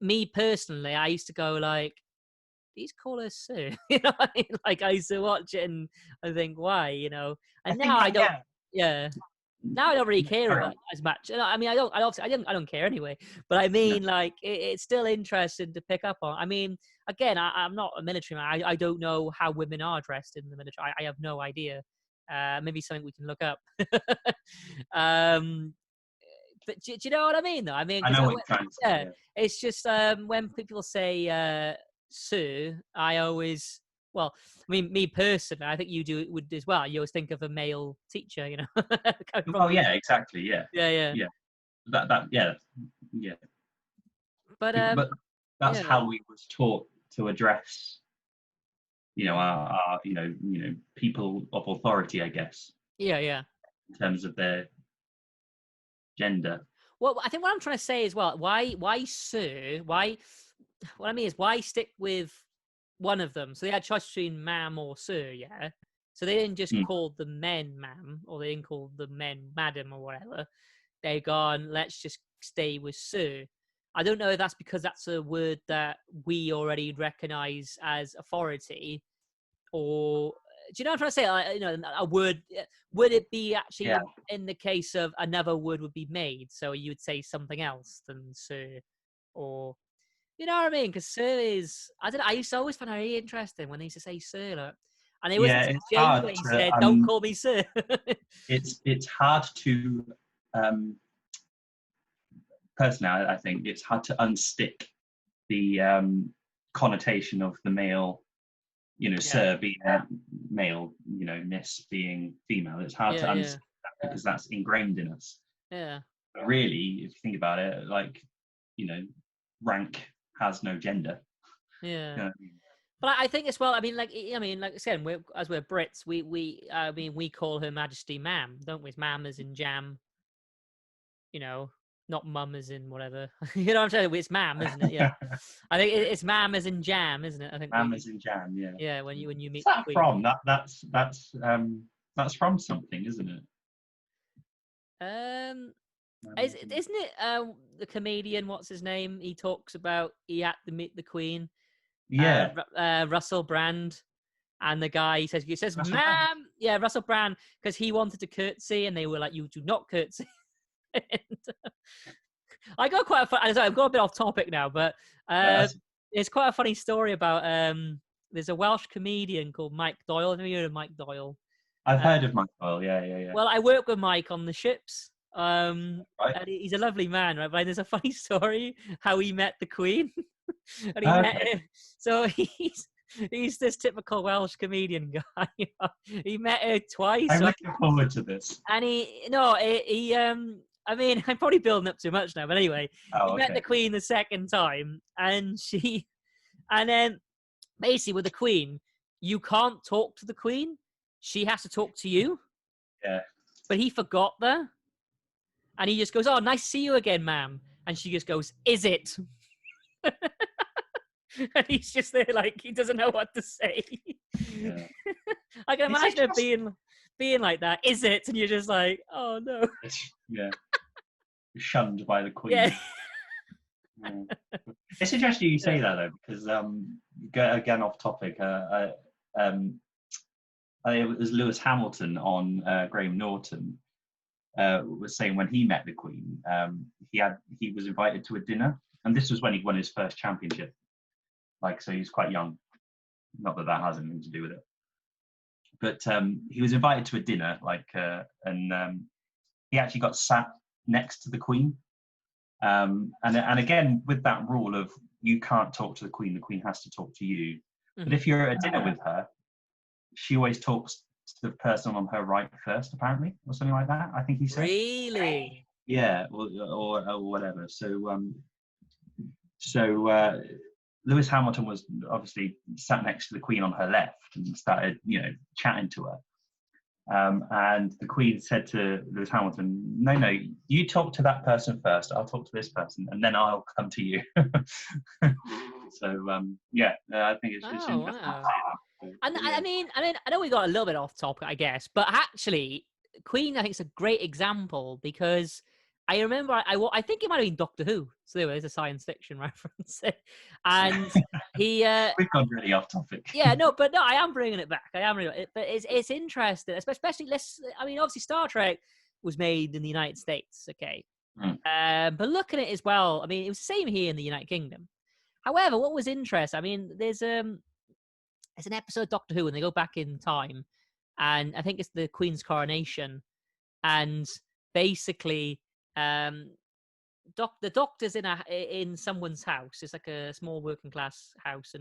Me personally, I used to go like, these call her sir. I mean? Like I used to watch it and I think, why? And now I don't. Yeah. now I don't really care about it as much. I mean, I don't care anyway. But I mean, like, it's still interesting to pick up on. I mean, again, I'm not a military man. I don't know how women are dressed in the military. I have no idea. Maybe something we can look up. But do you know what I mean, though? I mean, I know what you're trying to say. Yeah. It's just when people say "sir," I always, well, I mean, me personally, I think you would as well. You always think of a male teacher, you know. Oh yeah, exactly. Yeah. Yeah. Yeah. But that's how we was taught to address, our people of authority, I guess. Yeah. In terms of their gender. Well, I think what I'm trying to say is, well, why sir? What I mean is, why stick with one of them? So they had choice between ma'am or sir, yeah. So they didn't just call the men ma'am, or they didn't call the men madam or whatever. They gone, let's just stay with sir. I don't know if that's because that's a word that we already recognize as authority, or do you know what I'm trying to say? A word, would it be actually in the case of another word would be made? So you would say something else than sir, or, you know what I mean? Because sir is, I don't know, I used to always find it really interesting when they used to say sir, look, and it wasn't Janeway said, don't call me sir. It's hard to, personally, I think it's hard to unstick the connotation of the male, sir being male, miss being female. It's hard to unstick that because that's ingrained in us. Yeah. But really, if you think about it, like, rank has no gender. Yeah. You know what I mean? But I think as well, I mean, like I said, as we're Brits, we call Her Majesty ma'am, don't we? Ma'am as in jam, not mum as in whatever. You know what I'm saying? It's ma'am, isn't it? Yeah. I think it's ma'am as in jam, isn't it? I think ma'am as in jam, yeah. Yeah, when you meet. What's that from? That's from something, isn't it? Isn't it the comedian, what's his name? He talks about he had to meet the Queen. Yeah. Russell Brand. And the guy, he says, Russell ma'am. Brand. Yeah, Russell Brand, because he wanted to curtsy, and they were like, you do not curtsy. I've got a bit off topic now, but it's quite a funny story about there's a Welsh comedian called Mike Doyle. Have you heard of Mike Doyle? I've heard of Mike Doyle, yeah. Well, I work with Mike on the ships. Right. And he's a lovely man, right? But there's a funny story how he met the Queen. And he met her. So he's this typical Welsh comedian guy. He met her twice. I'm looking forward to this. And I mean, I'm probably building up too much now, but anyway, he met the Queen the second time, and then basically with the Queen, you can't talk to the Queen; she has to talk to you. Yeah. But he forgot that, and he just goes, "Oh, nice to see you again, ma'am," and she just goes, "Is it?" And he's just there like he doesn't know what to say. Yeah. I can imagine it being like that. Is it? And you're just like, oh no. Yeah. Shunned by the Queen. Yeah. Yeah. It's interesting you say that though, because again off topic. It was Lewis Hamilton on Graham Norton was saying when he met the Queen, he was invited to a dinner, and this was when he won his first championship. So he's quite young. Not that has anything to do with it. But he was invited to a dinner, and he actually got sat next to the Queen. And again, with that rule of you can't talk to the Queen has to talk to you. Mm-hmm. But if you're at a dinner with her, she always talks to the person on her right first, apparently, or something like that. I think he said. Really? Yeah, or whatever. So Lewis Hamilton was obviously sat next to the Queen on her left and started, chatting to her. And the Queen said to Lewis Hamilton, no, you talk to that person first. I'll talk to this person, and then I'll come to you. So, I think it's interesting. Wow. And I mean, I know we got a little bit off topic, I guess, but actually, Queen, I think, is a great example because I remember, I think it might have been Doctor Who. So there is a science fiction reference. And he... We've gone really off topic. Yeah, but I am bringing it back. But it's interesting, especially, obviously Star Trek, was made in the United States, okay? Mm. But look at it as well. I mean, it was the same here in the United Kingdom. However, what was interesting, I mean, there's an episode of Doctor Who when they go back in time, and I think it's the Queen's coronation, and basically, the doctor's in someone's house. It's like a small working class house,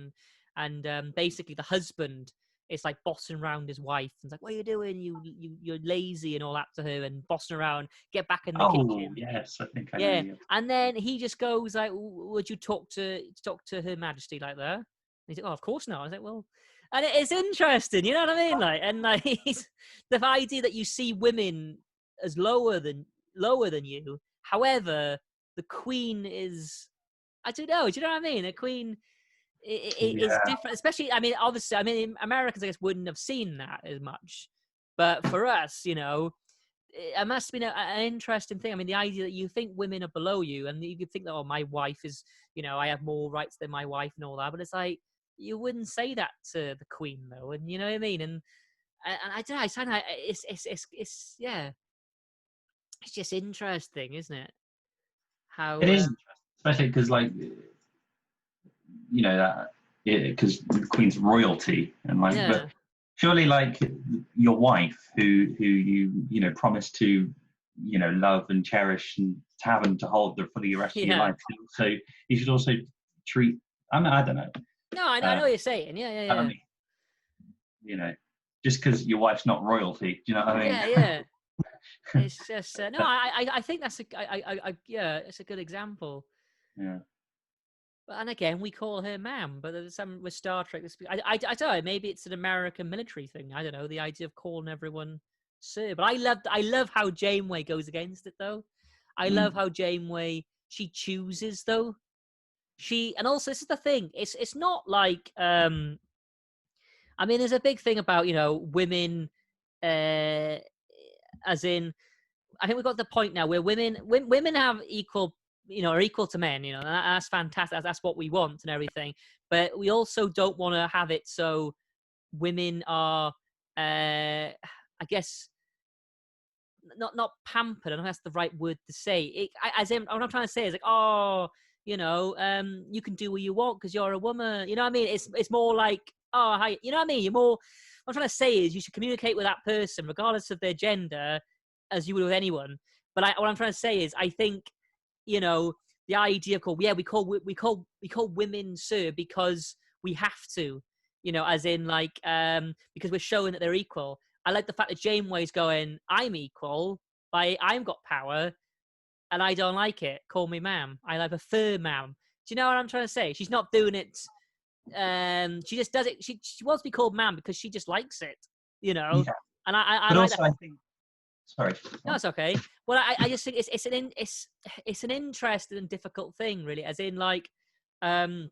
and basically the husband is like bossing around his wife and it's like, "What are you doing? You're lazy," and all that to her, and bossing around. Get back in the kitchen. Yes, I think I know Yeah, you. and then he just goes like, "Would you talk to Her Majesty like that?" And he's like, "Oh, of course not." I was like, "Well," and it's interesting, you know what I mean? Like, and like the idea that you see women as lower than you. However, the Queen is, I don't know. Do you know what I mean? The Queen is Yeah. different, especially. I mean, obviously, I mean, Americans, I guess, wouldn't have seen that as much, but for us, you know, it must have been an interesting thing. I mean, the idea that you think women are below you, and you could think that, oh, my wife is, you know, I have more rights than my wife and all that, but it's like you wouldn't say that to the Queen, though, and you know what I mean? And I don't know. I find it's yeah, it's just interesting, isn't it? How It is interesting, especially because, like, you know, that because the Queen's royalty and like, yeah. but surely, like, your wife, who you know promised to, you know, love and cherish and to have and to hold for the rest of your Yeah. life. So you should also treat. I mean, I don't know. No, I know what you're saying. Yeah, yeah, I yeah. mean, you know, just because your wife's not royalty, do you know what I mean? Yeah, yeah. It's just no. I think that's yeah, it's a good example. Yeah. And again, we call her ma'am, but there's some with Star Trek. I don't know. Maybe it's an American military thing. I don't know. The idea of calling everyone sir. But I love how Janeway goes against it, though. I love how Janeway, she chooses, though. And also this is the thing. It's not like I mean, there's a big thing about, you know, women, as in, I think we've got the point now where women have equal, you know, are equal to men. You know, and that's fantastic. That's what we want and everything. But we also don't want to have it so women are, I guess, not pampered. I don't know if that's the right word to say. As in, what I'm trying to say is like, oh, you know, you can do what you want because you're a woman. You know what I mean? It's more like, oh, hi, you know what I mean? You're more. What I'm trying to say is you should communicate with that person regardless of their gender, as you would with anyone. But what I'm trying to say is, I think, you know, the idea of we call women sir because we have to, you know, as in like because we're showing that they're equal. I like the fact that Janeway's going, I'm equal, I've got power, and I don't like it. Call me ma'am. I prefer ma'am. Do you know what I'm trying to say? She's not doing it. She just does it. She wants to be called ma'am because she just likes it, you know. Yeah. And I But like also, that. I think. Sorry. No, it's okay. Well, I just think it's an interesting and difficult thing, really. As in, like, I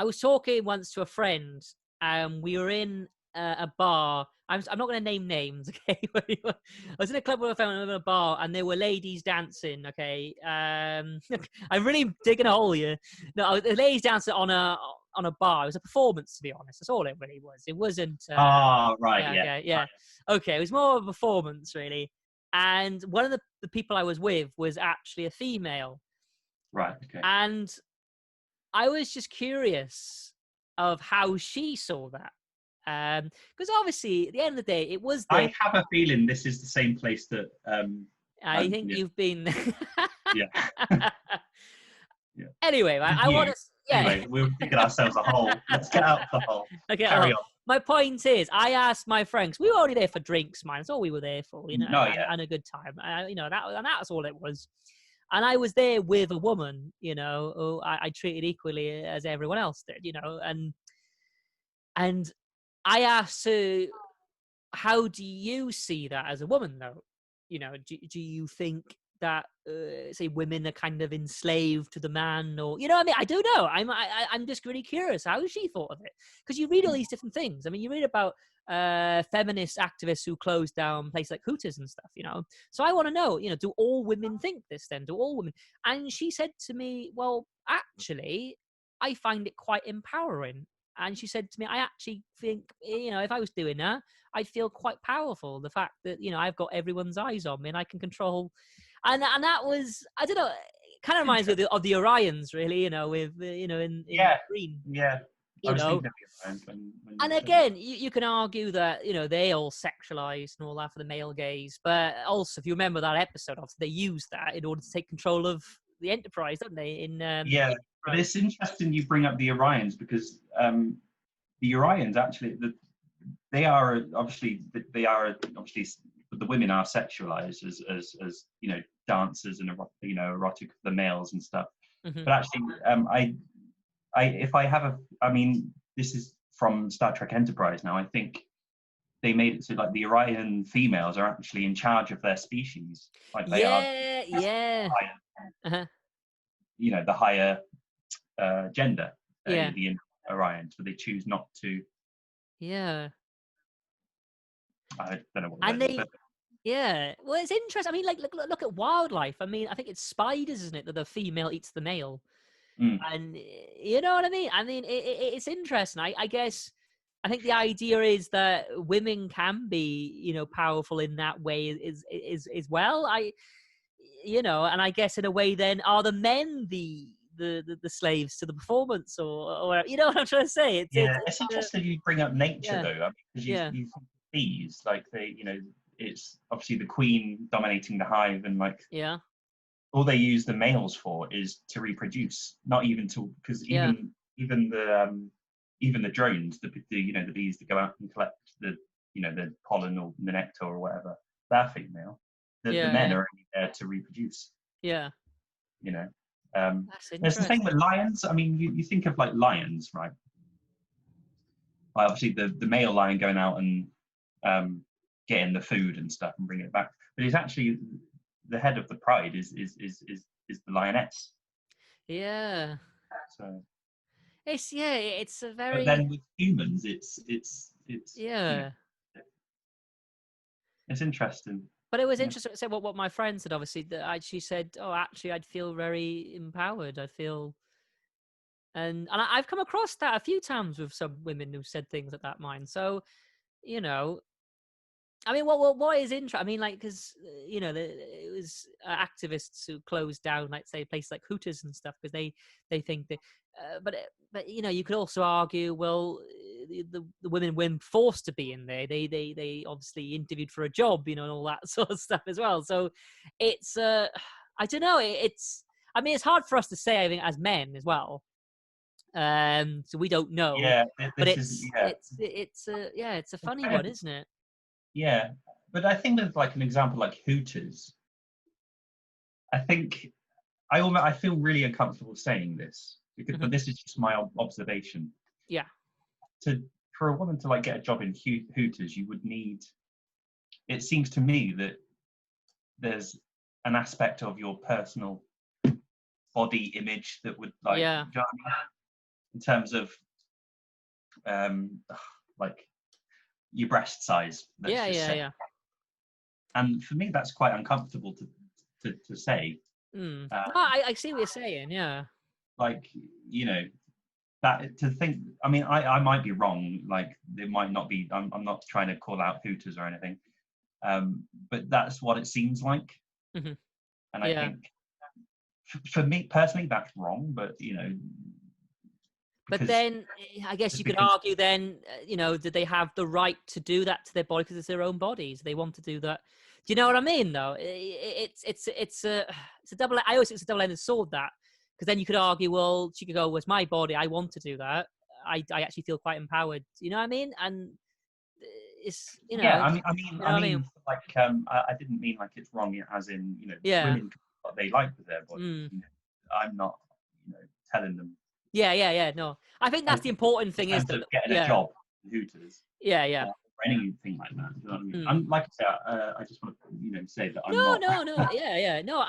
was talking once to a friend, and we were in a bar. I'm not going to name names, okay? I was in a club with a friend in a bar, and there were ladies dancing. Okay, I'm really digging a hole here. No, the ladies dancing on a bar. It was a performance, to be honest. That's all it really was. It wasn't. Right. Yeah. Yeah. Okay. Yeah. Okay. It was more of a performance, really. And one of the people I was with was actually a female, Right. Okay. and I was just curious of how she saw that. Because obviously, at the end of the day, it was I there. have a feeling this is the same place that. I think Yeah. you've been. Yeah. Yeah. Anyway, I want You. to. Yeah. Anyway, we're digging ourselves a hole. Let's get out of the hole. Okay. Carry on. My point is, I asked my friends. We were only there for drinks, man. That's all we were there for, you know, No, yeah. and a good time. You know, that's all it was. And I was there with a woman, you know, who I treated equally as everyone else did, you know, and I asked her, how do you see that as a woman, though? You know, do you think that say women are kind of enslaved to the man, or you know what I mean? I don't know. I'm just really curious how she thought of it, because you read all these different things. I mean, you read about feminist activists who closed down places like Hooters and stuff, you know. So I want to know, you know, do all women think this then? Do all women? And she said to me, well, actually, I find it quite empowering. And she said to me, I actually think, if I was doing that, I'd feel quite powerful. The fact that, I've got everyone's eyes on me and I can control. And that was, I don't know, it kind of reminds me of the Orions, really, with, in green. Yeah. I was thinking of the Orions when and again, you can argue that, they all sexualized and all that for the male gaze. But also, if you remember that episode, obviously they used that in order to take control of the Enterprise, don't they? But it's interesting you bring up the Orions, because the Orions actually, they are obviously the women are sexualized as dancers and erotic for the males and stuff. Mm-hmm. But actually, this is from Star Trek Enterprise now. I think they made it so like the Orion females are actually in charge of their species. Like they are. Uh-huh. The higher gender Yeah. in the Orions, but they choose not to. Yeah. I don't know what. And yeah. Well, it's interesting. I mean, like look at wildlife. I mean, I think it's spiders, isn't it, that the female eats the male. And you know what I mean? I mean, it's interesting. I guess I think the idea is that women can be, powerful in that way is well. And I guess in a way, then are the men the slaves to the performance, or you know what I'm trying to say? It's interesting you bring up nature though, because you think bees, like it's obviously the queen dominating the hive, and all they use the males for is to reproduce, not even to, because even the drones, the bees that go out and collect the pollen or the nectar or whatever, they're female. The men are only there to reproduce. Yeah. That's there's the thing with lions. I mean, you think of like lions, right? Obviously, the male lion going out and getting the food and stuff and bringing it back, but he's actually the head of the pride is the lioness. Yeah. So it's a very. But then with humans, it's it's interesting. But it was interesting to say what my friend said. Obviously, that she said, "Oh, actually, I'd feel very empowered. I feel." And I've come across that a few times with some women who said things like that. Mine. So, I mean, what is interesting? I mean, like, because it was activists who closed down, like, say, places like Hooters and stuff, because they think that. But you could also argue, well, the women weren't forced to be in there. They obviously interviewed for a job, and all that sort of stuff as well. So it's I don't know. I mean, it's hard for us to say, I think, as men as well. So we don't know. Yeah, but it's a funny one, isn't it? Yeah, but I think with like an example like Hooters, I think I feel really uncomfortable saying this, because, but this is just my observation. Yeah. For a woman to like get a job in Hooters, you would need. It seems to me that there's an aspect of your personal body image that would like, in terms of like your breast size. Yeah. And for me, that's quite uncomfortable to say. I see what you're saying. Yeah. Like, that to think. I mean, I might be wrong. Like, it might not be. I'm not trying to call out Hooters or anything. But that's what it seems like. Mm-hmm. And I think, for me personally, that's wrong. But But then, I guess you could argue then, did they have the right to do that to their body because it's their own bodies? They want to do that. Do you know what I mean? Though it's a double. I always think it's a double-ended sword, that, because then you could argue, well, she could go, "Well, it's my body. I want to do that. I actually feel quite empowered." You know what I mean? And it's Yeah, I mean, like I didn't mean like it's wrong as in women can do what they like with their bodies. I'm not telling them. Yeah. No, I think that's the important thing, is that getting a job in Hooters. Yeah. Or anything like that. You know what I mean? I'm like I say, I just want to say that I'm no, not. No. No,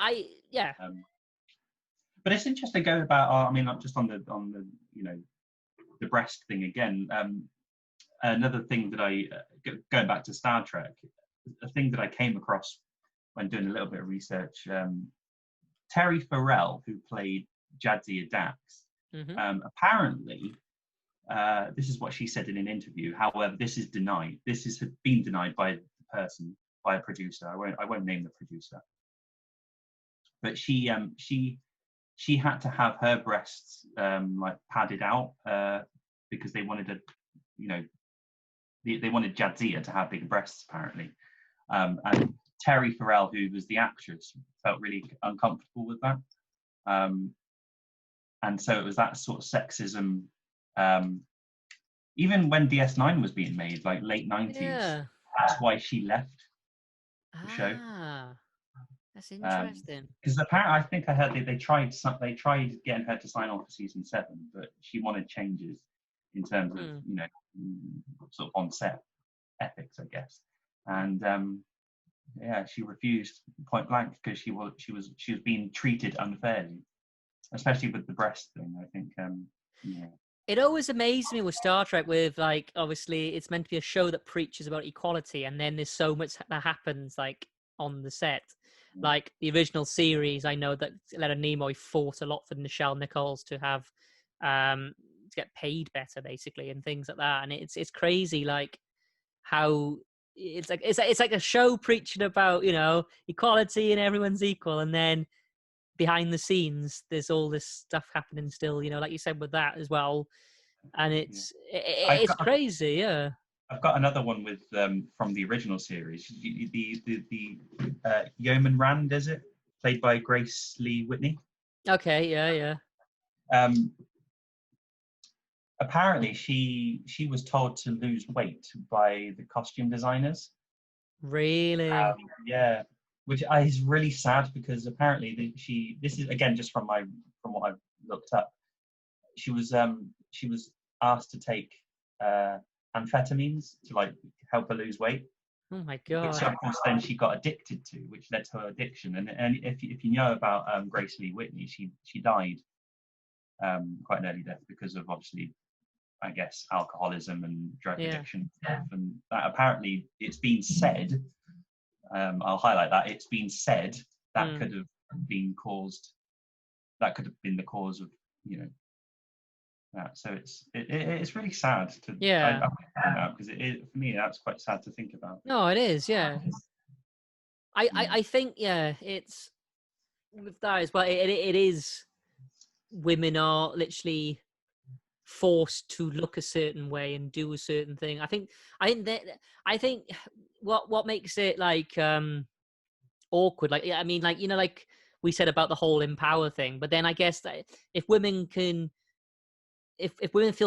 But it's interesting going about. I mean, not just on the the breast thing again. Another thing that going back to Star Trek, a thing that I came across when doing a little bit of research. Terry Farrell, who played Jadzia Dax. Apparently, this is what she said in an interview. However, this is denied. This has been denied by the person, by a producer. I won't name the producer. But she had to have her breasts like padded out because they wanted they wanted Jadzia to have big breasts apparently. And Terry Farrell, who was the actress, felt really uncomfortable with that. And so it was that sort of sexism. Even when DS9 was being made, like late 90s, that's why she left the show. That's interesting. Because apparently, I think I heard they tried getting her to sign on for season 7, but she wanted changes in terms of sort of on set ethics, I guess. And she refused point blank because she was being treated unfairly, especially with the breast thing. I think It always amazed me with Star Trek, with like, obviously it's meant to be a show that preaches about equality, and then there's so much that happens like on the set. Like the original series, I know that Leonard Nimoy fought a lot for Nichelle Nichols to have to get paid better, basically, and things like that. And it's crazy, like how it's like a show preaching about equality and everyone's equal, and then behind the scenes there's all this stuff happening still, like you said with that as well. And it's crazy. Yeah, I've got another one with from the original series, the Yeoman Rand, is it, played by Grace Lee Whitney? Okay, yeah. Apparently she was told to lose weight by the costume designers. Really? Yeah, which is really sad, because apparently this is again just from what I've looked up. She was asked to take amphetamines to like help her lose weight. Oh my god! Which of course then she got addicted to, which led to her addiction. And if you know about Grace Lee Whitney, she died quite an early death because of, obviously, I guess, alcoholism and drug addiction stuff. And that, apparently, it's been said. I'll highlight that it's been said that could have been caused. That could have been the cause of that. So it's really sad to because for me that's quite sad to think about. No, it is. Yeah, I think it's with that as well. It is. Women are literally forced to look a certain way and do a certain thing. I think what makes it like awkward, like I mean, like like we said about the whole empower thing, but then I guess that if women feel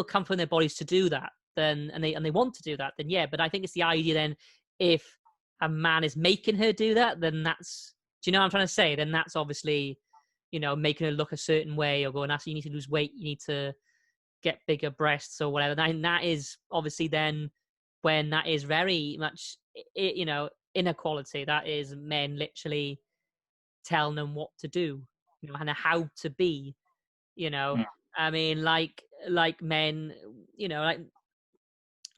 comfortable in their bodies to do that, then and they want to do that, then yeah. But I think it's the idea then, if a man is making her do that, then that's, do you know what I'm trying to say? Then that's obviously, making her look a certain way, or going, that's, you need to lose weight, you need to get bigger breasts or whatever. And that is obviously then when that is very much, inequality. That is men literally telling them what to do, and how to be, I mean, like men,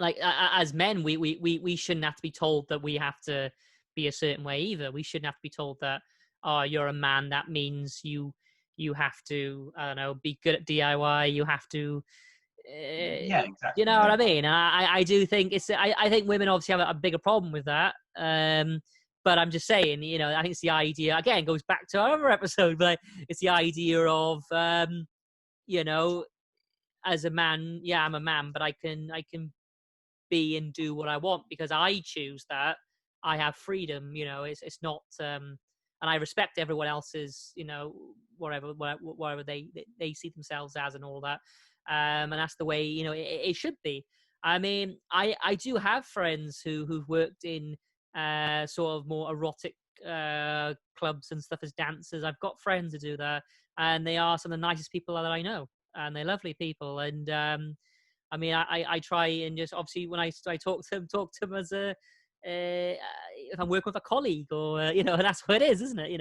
like as men, we shouldn't have to be told that we have to be a certain way either. We shouldn't have to be told that, oh, you're a man, that means you have to, I don't know, be good at DIY. You have to, exactly. You know what I mean? I do think I think women obviously have a bigger problem with that. But I'm just saying, I think it's the idea, again, goes back to our other episode, but it's the idea of, as a man, yeah, I'm a man, but I can be and do what I want because I choose that. I have freedom, it's not, and I respect everyone else's, whatever they see themselves as and all that. And that's the way, it should be. I mean, I do have friends who've worked in sort of more erotic clubs and stuff as dancers. I've got friends who do that, and they are some of the nicest people that I know, and they're lovely people. And I mean, I try and just, obviously, when I talk to them as a if I'm working with a colleague, or that's what it is, isn't it?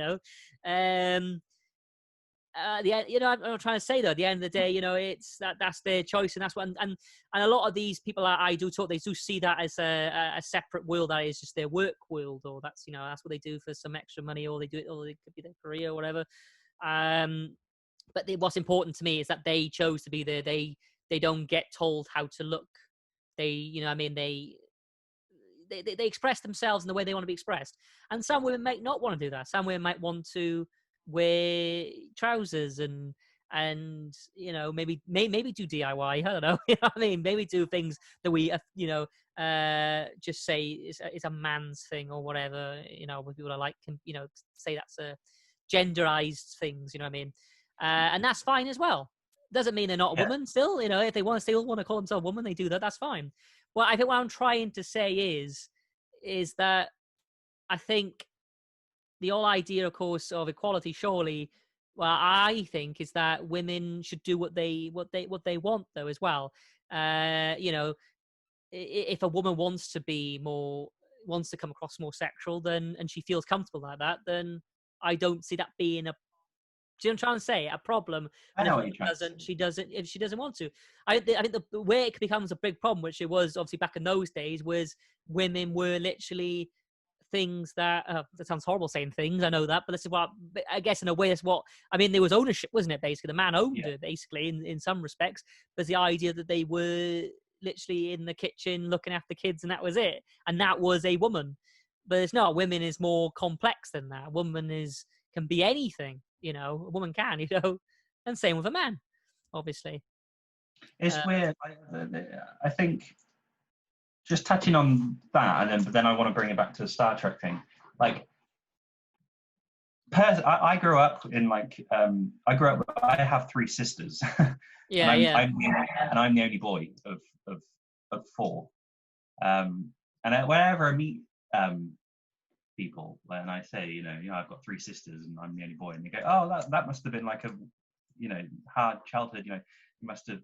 I'm trying to say, though, at the end of the day, it's that's their choice, and that's what, and a lot of these people I do talk, they do see that as a separate world, that is just their work world, or that's that's what they do for some extra money, or they do it, or it could be their career or whatever. But what's important to me is that they chose to be there. They they don't get told how to look. They, you know, I mean, they express themselves in the way they want to be expressed. And some women might not want to do that. Some women might want to wear trousers and you know, maybe do DIY. I don't know. You know what I mean? Maybe do things that we you know, just say is a man's thing or whatever. You know, when people are like, you know, say that's a genderized things. You know what I mean? And that's fine as well. Doesn't mean they're not a woman still. You know, if they want to still want to call themselves a woman, they do that. That's fine. Well, I think what I'm trying to say is that I think the whole idea, of course, of equality, surely, well, I think is that women should do what they want, though, as well. You know, if a woman wants to come across more sexual, then, and she feels comfortable like that, then I don't see that being a, do you know what I'm trying to say? A problem. I know and if she doesn't want to. I think the where it becomes a big problem, which it was obviously back in those days, was women were literally things that sounds horrible saying things, I know that, but this is what I guess in a way that's what I mean. There was ownership, wasn't it? Basically, the man owned it basically in some respects. There's the idea that they were literally in the kitchen looking after kids, and that was it, and that was a woman. But it's not. Women is more complex than that. A woman can be anything, you know. A woman can, you know, and same with a man, obviously. It's weird. I think just touching on that, but then I want to bring it back to the Star Trek thing. Like, I grew up in like I have 3 sisters. I'm the only boy of 4. And whenever I meet people, and I say, you know, I've got 3 sisters and I'm the only boy, and they go, oh, that must have been like a, you know, hard childhood. You know, you must have,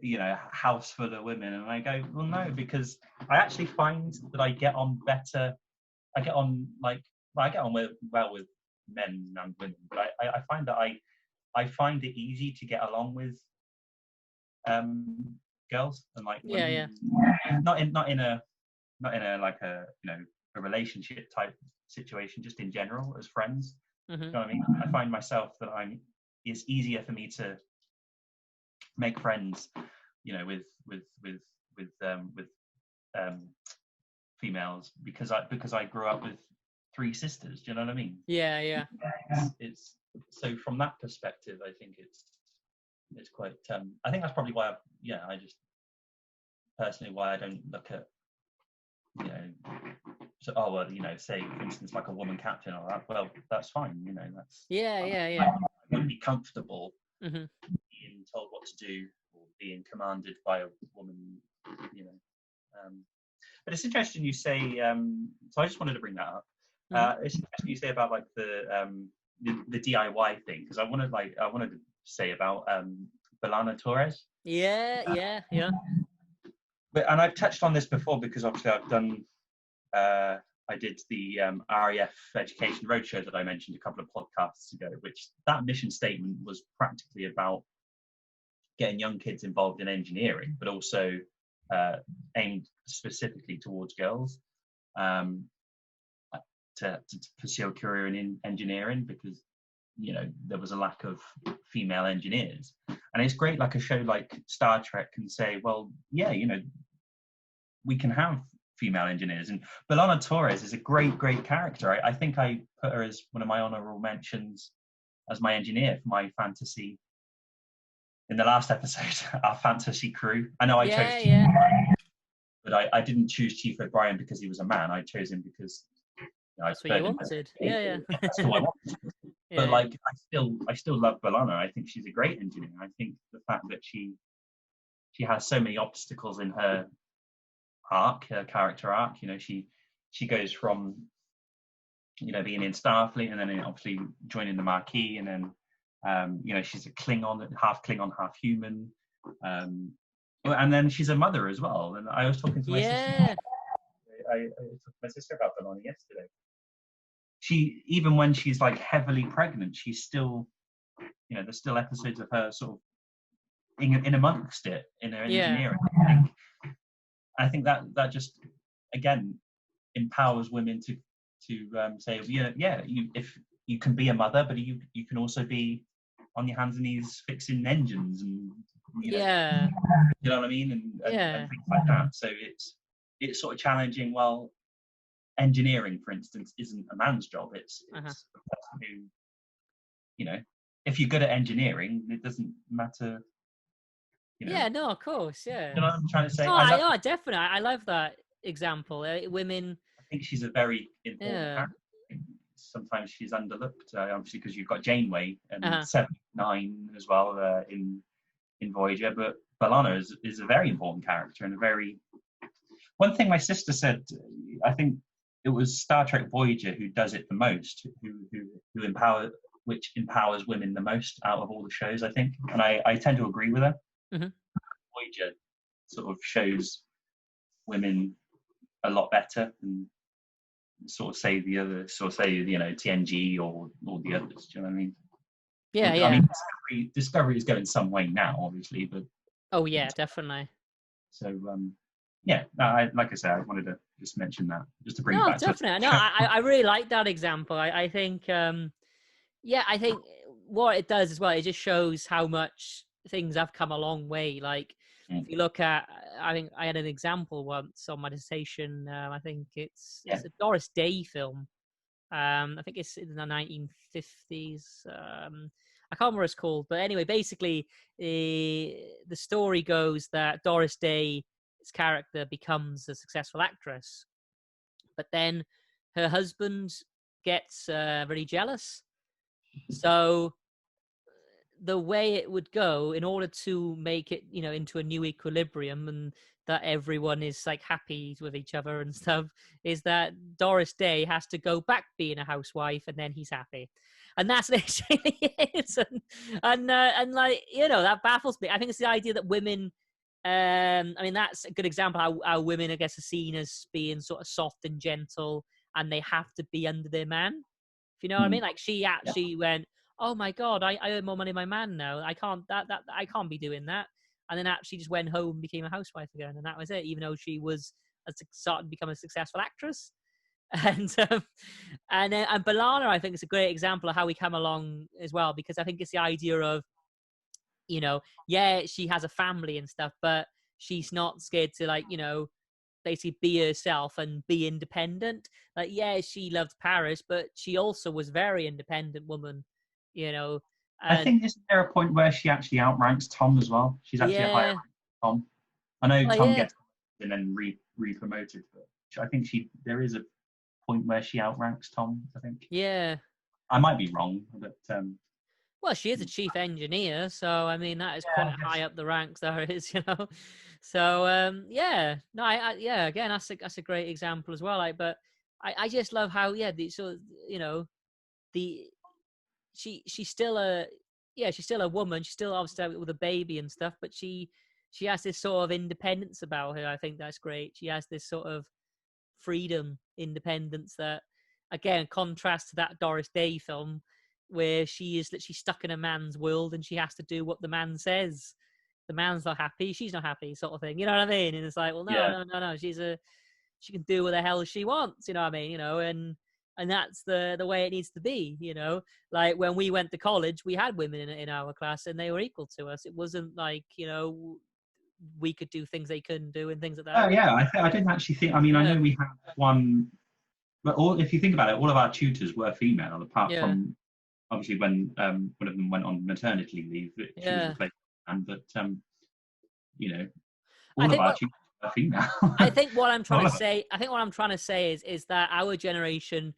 you know, house full of women. And I go, well, no, because I actually find that I get on better. I get on well with men and women, but I find that I find it easy to get along with girls and like women. Not in a like a, you know, a relationship type situation, just in general as friends. You know what I mean? I find myself that it's easier for me to make friends, you know, with females because I grew up with 3 sisters. Do you know what I mean? Yeah. It's so from that perspective, I think it's quite. I think that's probably why I just personally why I don't look at, you know, you know, say for instance like a woman captain or that. Well, that's fine. You know, that's I wouldn't be comfortable being told what to do or being commanded by a woman, you know. But it's interesting you say. So I just wanted to bring that up. It's interesting you say about like the DIY thing, because I wanted to say about Deanna Troy. Yeah. But I've touched on this before because obviously I've done. I did the RAF Education Roadshow that I mentioned a couple of podcasts ago, which that mission statement was practically about getting young kids involved in engineering, but also aimed specifically towards girls to pursue a career in engineering, because, you know, there was a lack of female engineers. And it's great, like a show like Star Trek can say, well, yeah, you know, we can have female engineers. And Deanna Troy is a great character. I think I put her as one of my honorable mentions as my engineer for my fantasy. In the last episode, our fantasy crew. I know I chose Chief O'Brien, but I didn't choose Chief O'Brien because he was a man. I chose him because, you know, that's what you wanted. Yeah. That's what I wanted. But like, I still love Deanna. I think she's a great engineer. I think the fact that she has so many obstacles in her character arc. You know, she goes from, you know, being in Starfleet and then obviously joining the Maquis, and then you know, she's a Klingon, half human, and then she's a mother as well. And I was talking to my sister. I talked to my sister about Deanna yesterday. She, even when she's like heavily pregnant, she's still, you know, there's still episodes of her sort of in amongst it in her engineering. I think that just again empowers women to say, if you can be a mother, but you can also be on your hands and knees fixing engines and Yeah. You know what I mean, and things like that. So it's sort of challenging. Well, engineering, for instance, isn't a man's job. It's a person who, if you're good at engineering, it doesn't matter. Yeah, no, of course, yeah. You know what I'm trying to say? Definitely. I love that example. Women. I think she's a very important character. Sometimes she's underlooked, obviously, because you've got Janeway and 7, 9 as well in Voyager. But B'Elanna is a very important character and a very. One thing my sister said, I think it was Star Trek Voyager who does it the most, who empowers women the most out of all the shows, I think, and I tend to agree with her. Voyager sort of shows women a lot better than TNG or all the others. Do you know what I mean? Yeah, I mean, Discovery is going some way now, obviously, but definitely. So like I said, I wanted to just mention that, just to bring it back. Definitely. No, I really like that example. I think I think what it does as well, it just shows how much things have come a long way. Like if you look at, I think I had an example once on my dissertation. I think it's a Doris Day film. I think it's in the 1950s. I can't remember what it's called, but anyway, basically the story goes that Doris Day's character becomes a successful actress, but then her husband gets very jealous. So the way it would go, in order to make it, into a new equilibrium and that everyone is like happy with each other and stuff, is that Doris Day has to go back being a housewife, and then he's happy. And that's literally it. And like, that baffles me. I think it's the idea that women, I mean, that's a good example how women, I guess, are seen as being sort of soft and gentle, and they have to be under their man. If you know what I mean? Like she actually went, oh my God, I earn more money than my man now. I can't be doing that. And then actually just went home and became a housewife again, and that was it. Even though she was starting to become a successful actress, and B'Elanna, I think, is a great example of how we come along as well, because I think it's the idea of, she has a family and stuff, but she's not scared to basically be herself and be independent. Like, she loved Paris, but she also was very independent woman, I think, isn't there a point where she actually outranks Tom as well? She's actually a higher rank than Tom. I know Tom gets and then re-promoted, but I think there is a point where she outranks Tom, I think. Yeah. I might be wrong, but well, she is a chief engineer, so I mean that is quite high up the ranks. There is, So again, that's a great example as well. Like, but I just love how she's still a woman. She's still obviously with a baby and stuff, but she has this sort of independence about her. I think that's great. She has this sort of freedom, independence that, again, contrasts to that Doris Day film, where she is literally stuck in a man's world and she has to do what the man says. The man's not happy, she's not happy, sort of thing. You know what I mean? And it's like, well, no. She can do what the hell she wants. You know what I mean? And that's the way it needs to be. Like when we went to college, we had women in our class, and they were equal to us. It wasn't like we could do things they couldn't do and things like that. Oh yeah, I didn't actually think. I mean, I know we had one, but if you think about it, all of our tutors were female, apart from obviously when one of them went on maternity leave. She was replaced, but all of our tutors were female. I think what I'm trying to say is that our generation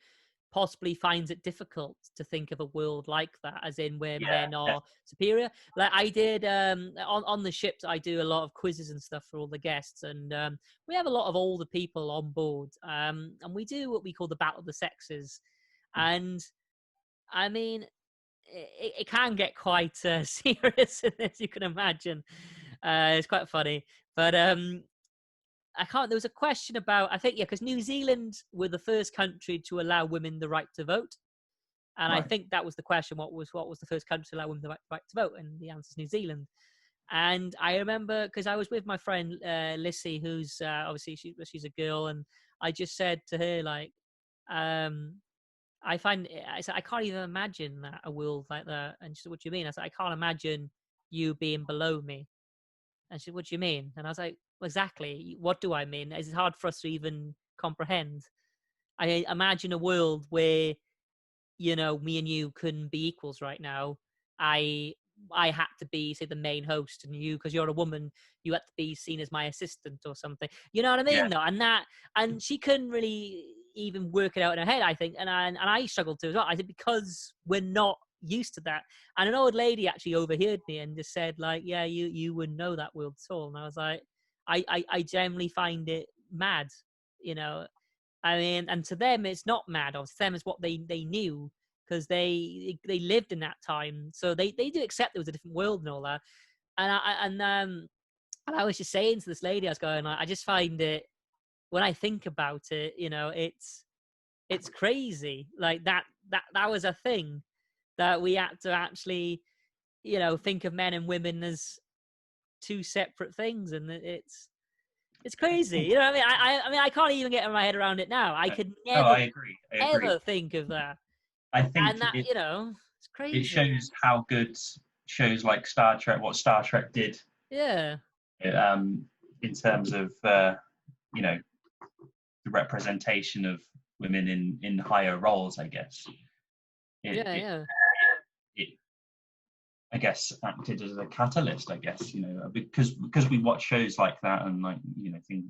possibly finds it difficult to think of a world like that, as in where men are superior. Like I did on the ships, I do a lot of quizzes and stuff for all the guests, and we have a lot of older people on board, and we do what we call the battle of the sexes. And I mean, it can get quite serious in this, you can imagine. It's quite funny, but I can't. There was a question about, I think, because New Zealand were the first country to allow women the right to vote, and I think that was the question: what was the first country to allow women the right to vote? And the answer is New Zealand. And I remember, because I was with my friend Lissy, who's obviously she's a girl, and I just said to her, like, I said, I can't even imagine a world like that. And she said, what do you mean? I said, I can't imagine you being below me. And she said, what do you mean? And I was like, well, exactly. What do I mean? It's hard for us to even comprehend. I imagine a world where, you know, me and you couldn't be equals right now. I had to be, say, the main host, and you, because you're a woman, you had to be seen as my assistant or something. You know what I mean? Yeah. Though, and she couldn't really even work it out in her head, I think, and I struggled to as well. I think because we're not used to that. And an old lady actually overheard me and just said, like, yeah, you wouldn't know that world at all. And I was like, I generally find it mad, you know. I mean, and to them, it's not mad. Or to them, it's what they knew, because they lived in that time, so they do accept there was a different world and all that. And I was just saying to this lady, I was going, I just find it, when I think about it, you know, it's crazy. Like that was a thing, that we had to actually, you know, think of men and women as two separate things, and it's crazy. You know what I mean? I mean, I can't even get my head around it now. I could never, I agree. ever think of that. I think And that, you know, it's crazy. It shows how good shows like Star Trek, what Star Trek did. Yeah. In terms of you know, the representation of women in higher roles, I guess. It, I guess acted as a catalyst, I guess, you know, because we watch shows like that, and like, you know, things,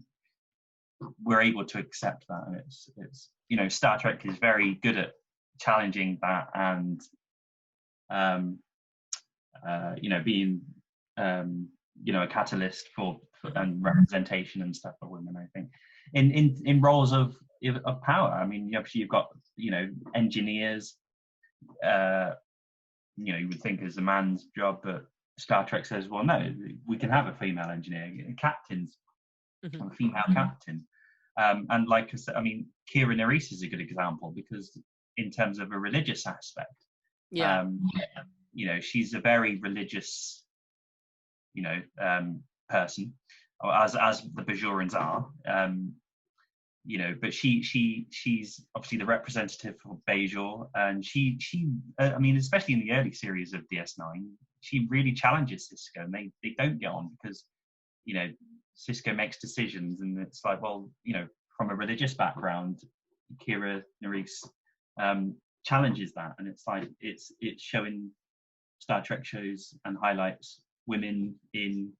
we're able to accept that. And it's you know, Star Trek is very good at challenging that, and you know, being you know, a catalyst for and representation and stuff for women. I think in roles of power. I mean, obviously you've got, you know, engineers. You know, you would think it's a man's job, but Star Trek says, well, no, we can have a female engineer, captains, a female captain. And like I said, I mean, Kira Nerys is a good example, because in terms of a religious aspect, you know, she's a very religious, you know, person, as the Bajorans are, you know, but she's obviously the representative for Bajor, and she I mean, especially in the early series of DS9, she really challenges Sisko, and they don't get on, because, you know, Sisko makes decisions, and it's like, well, you know, from a religious background, Kira Nerys challenges that, and it's like it's showing, Star Trek shows and highlights women in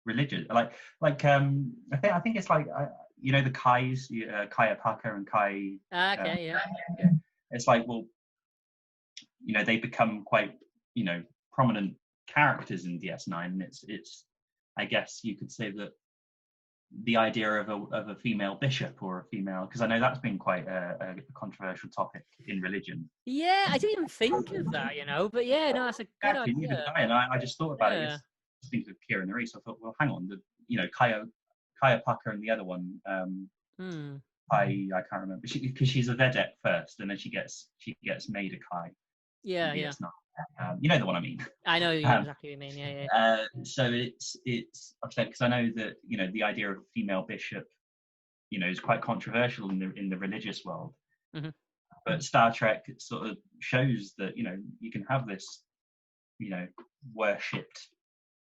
religion, like I think it's like, you know, the Kais, Kaya Parker and Kai. Okay, yeah. It's like, well, you know, they become quite, you know, prominent characters in DS9, and it's I guess you could say that the idea of a female bishop, or a female, because I know that's been quite a controversial topic in religion. Yeah, I didn't even think of that, you know, but yeah, no, that's a good idea. And I just thought about it. Just think of Kira Nerys. I thought, well, hang on, you know, Kaya Pucker and the other one, I can't remember, because she's a Vedek first, and then she gets made a Kai. Yeah. You know the one I mean. I know exactly what you mean. Yeah. So it's upset, because I know that, you know, the idea of a female bishop, you know, is quite controversial in the religious world. But Star Trek sort of shows that, you know, you can have this, you know, worshipped,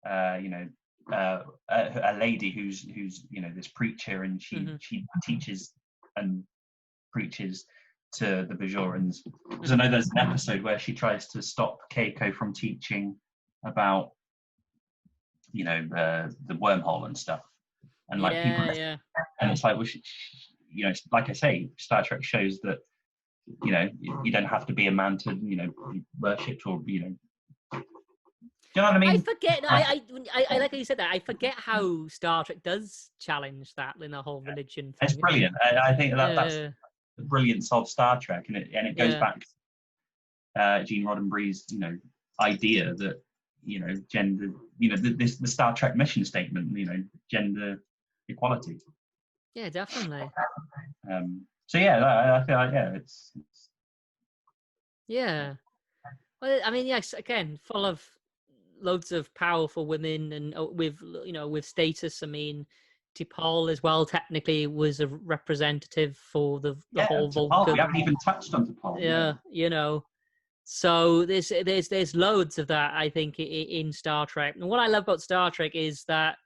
you know, a lady who's you know, this preacher, and she teaches and preaches to the Bajorans. Because I know there's an episode where she tries to stop Keiko from teaching about, you know, the wormhole and stuff, and like people, and it's like, well, you know, like I say, Star Trek shows that, you know, you don't have to be a man to, you know, be worshipped, or, you know. Do you know what I mean? I forget. I like how you said that. I forget how Star Trek does challenge that in the whole religion thing. It's brilliant. I think that's the brilliance of Star Trek, and it goes back to Gene Roddenberry's, you know, idea that, you know, gender, you know, the Star Trek mission statement, you know, gender equality. Yeah, definitely. So yeah, I feel like, yeah, it's yeah. Well, I mean, yes, again, full of loads of powerful women, and with, you know, with status. I mean, T'Pol as well technically was a representative for the whole Vulcan. We haven't even touched on T'Pol. Yeah, you know, So there's loads of that, I think, in Star Trek. And what I love about Star Trek is that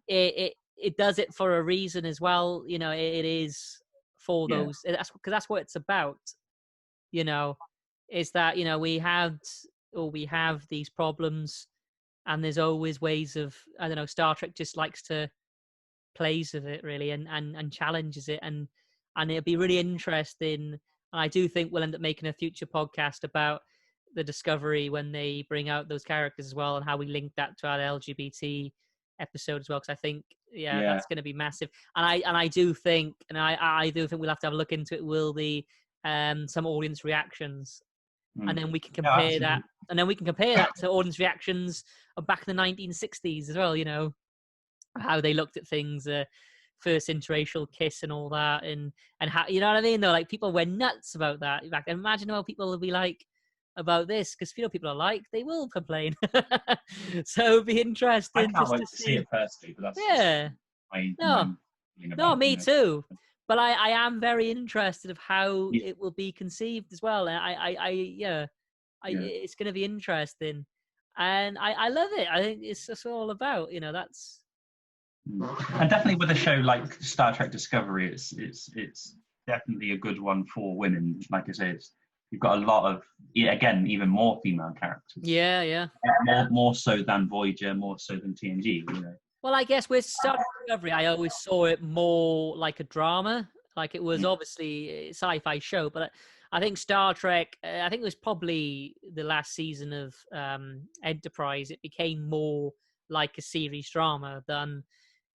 it does it for a reason as well. You know, it is for those. Because that's what it's about. You know, is that, you know, we have these problems, and there's always ways of, I don't know, Star Trek just likes to plays with it really, and challenges it, and it'll be really interesting. And I do think we'll end up making a future podcast about the Discovery when they bring out those characters as well, and how we link that to our LGBT episode as well. Because I think, that's going to be massive. And I do think, I do think we'll have to have a look into it. Will the some audience reactions, and then we can compare that, and then we can compare that to audience reactions of back in the 1960s as well. You know, how they looked at things, first interracial kiss and all that, and how, you know what I mean? Though, like, people went nuts about that. In fact, imagine how people will be like about this, because people are like, they will complain. So it'll be interesting. I can't wait to see it personally, but that's me too. But I am very interested of how it will be conceived as well. And it's going to be interesting, and I love it. I think it's just all about, you know, that's. And definitely with a show like Star Trek Discovery, it's definitely a good one for women. Like I say, you've got a lot of, again, even more female characters. Yeah. More so than Voyager, more so than TNG. You know. Well, I guess with Star Trek Discovery, I always saw it more like a drama. Like, it was obviously a sci-fi show, but I think Star Trek, I think it was probably the last season of Enterprise, it became more like a series drama than.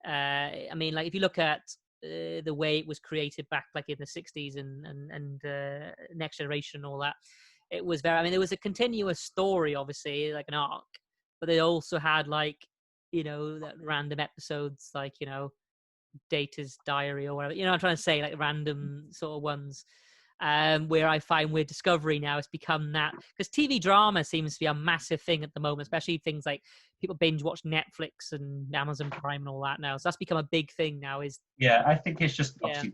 I mean, like, if you look at the way it was created back, like in the 60s and Next Generation and all that, it was very. I mean, there was a continuous story, obviously, like an arc, but they also had, like, you know, that random episodes, like, you know, Data's Diary or whatever. You know what I'm trying to say, like random sort of ones. Where I find with Discovery now, it's become that, because TV drama seems to be a massive thing at the moment, especially things like people binge watch Netflix and Amazon Prime and all that now. So that's become a big thing now. I think it's just obviously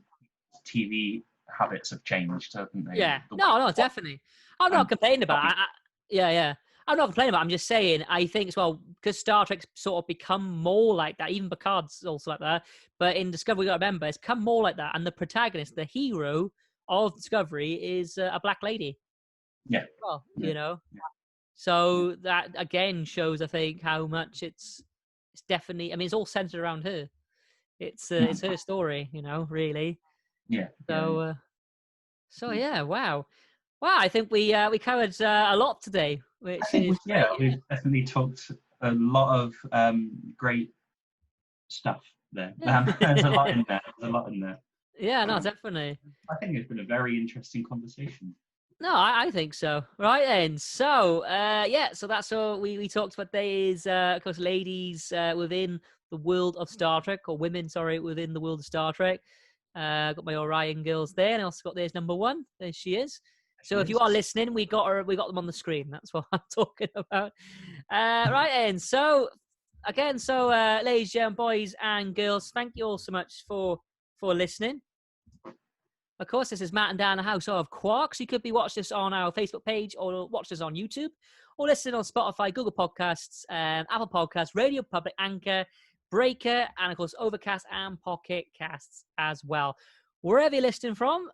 TV habits have changed, haven't they? Yeah, no, definitely. I'm not complaining about it. I'm not complaining about it. I'm just saying, I think as well, because Star Trek's sort of become more like that, even Picard's also like that, but in Discovery, you got to remember, it's come more like that, and the protagonist, the hero of Discovery, is a black lady. Yeah. Well, you know, so that again shows, I think, how much it's definitely. I mean, it's all centered around her. It's her story, you know, really. Yeah. So, wow. I think we covered a lot today. Which is we've definitely talked a lot of great stuff there. There's a lot in there. Yeah, no, definitely. I think it's been a very interesting conversation. No, I think so. Right then. So, so that's all we talked about. There is, of course, ladies within the world of Star Trek, or women, sorry, within the world of Star Trek. Got my Orion girls there, and I also got there's number one. There she is. So if you are listening, we got them on the screen. That's what I'm talking about. Right then. So, again, ladies, boys and girls, thank you all so much for listening. Of course, this is Matt and Dan, the House of Quarks. You could be watching this on our Facebook page, or watch this on YouTube, or listen on Spotify, Google Podcasts, Apple Podcasts, Radio Public, Anchor, Breaker, and of course Overcast and Pocket Casts as well. Wherever you're listening from,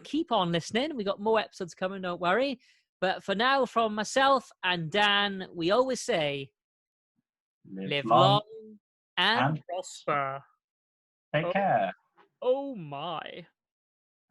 keep on listening. We got more episodes coming, don't worry. But for now, from myself and Dan, we always say, live long and prosper. Take care. Oh my.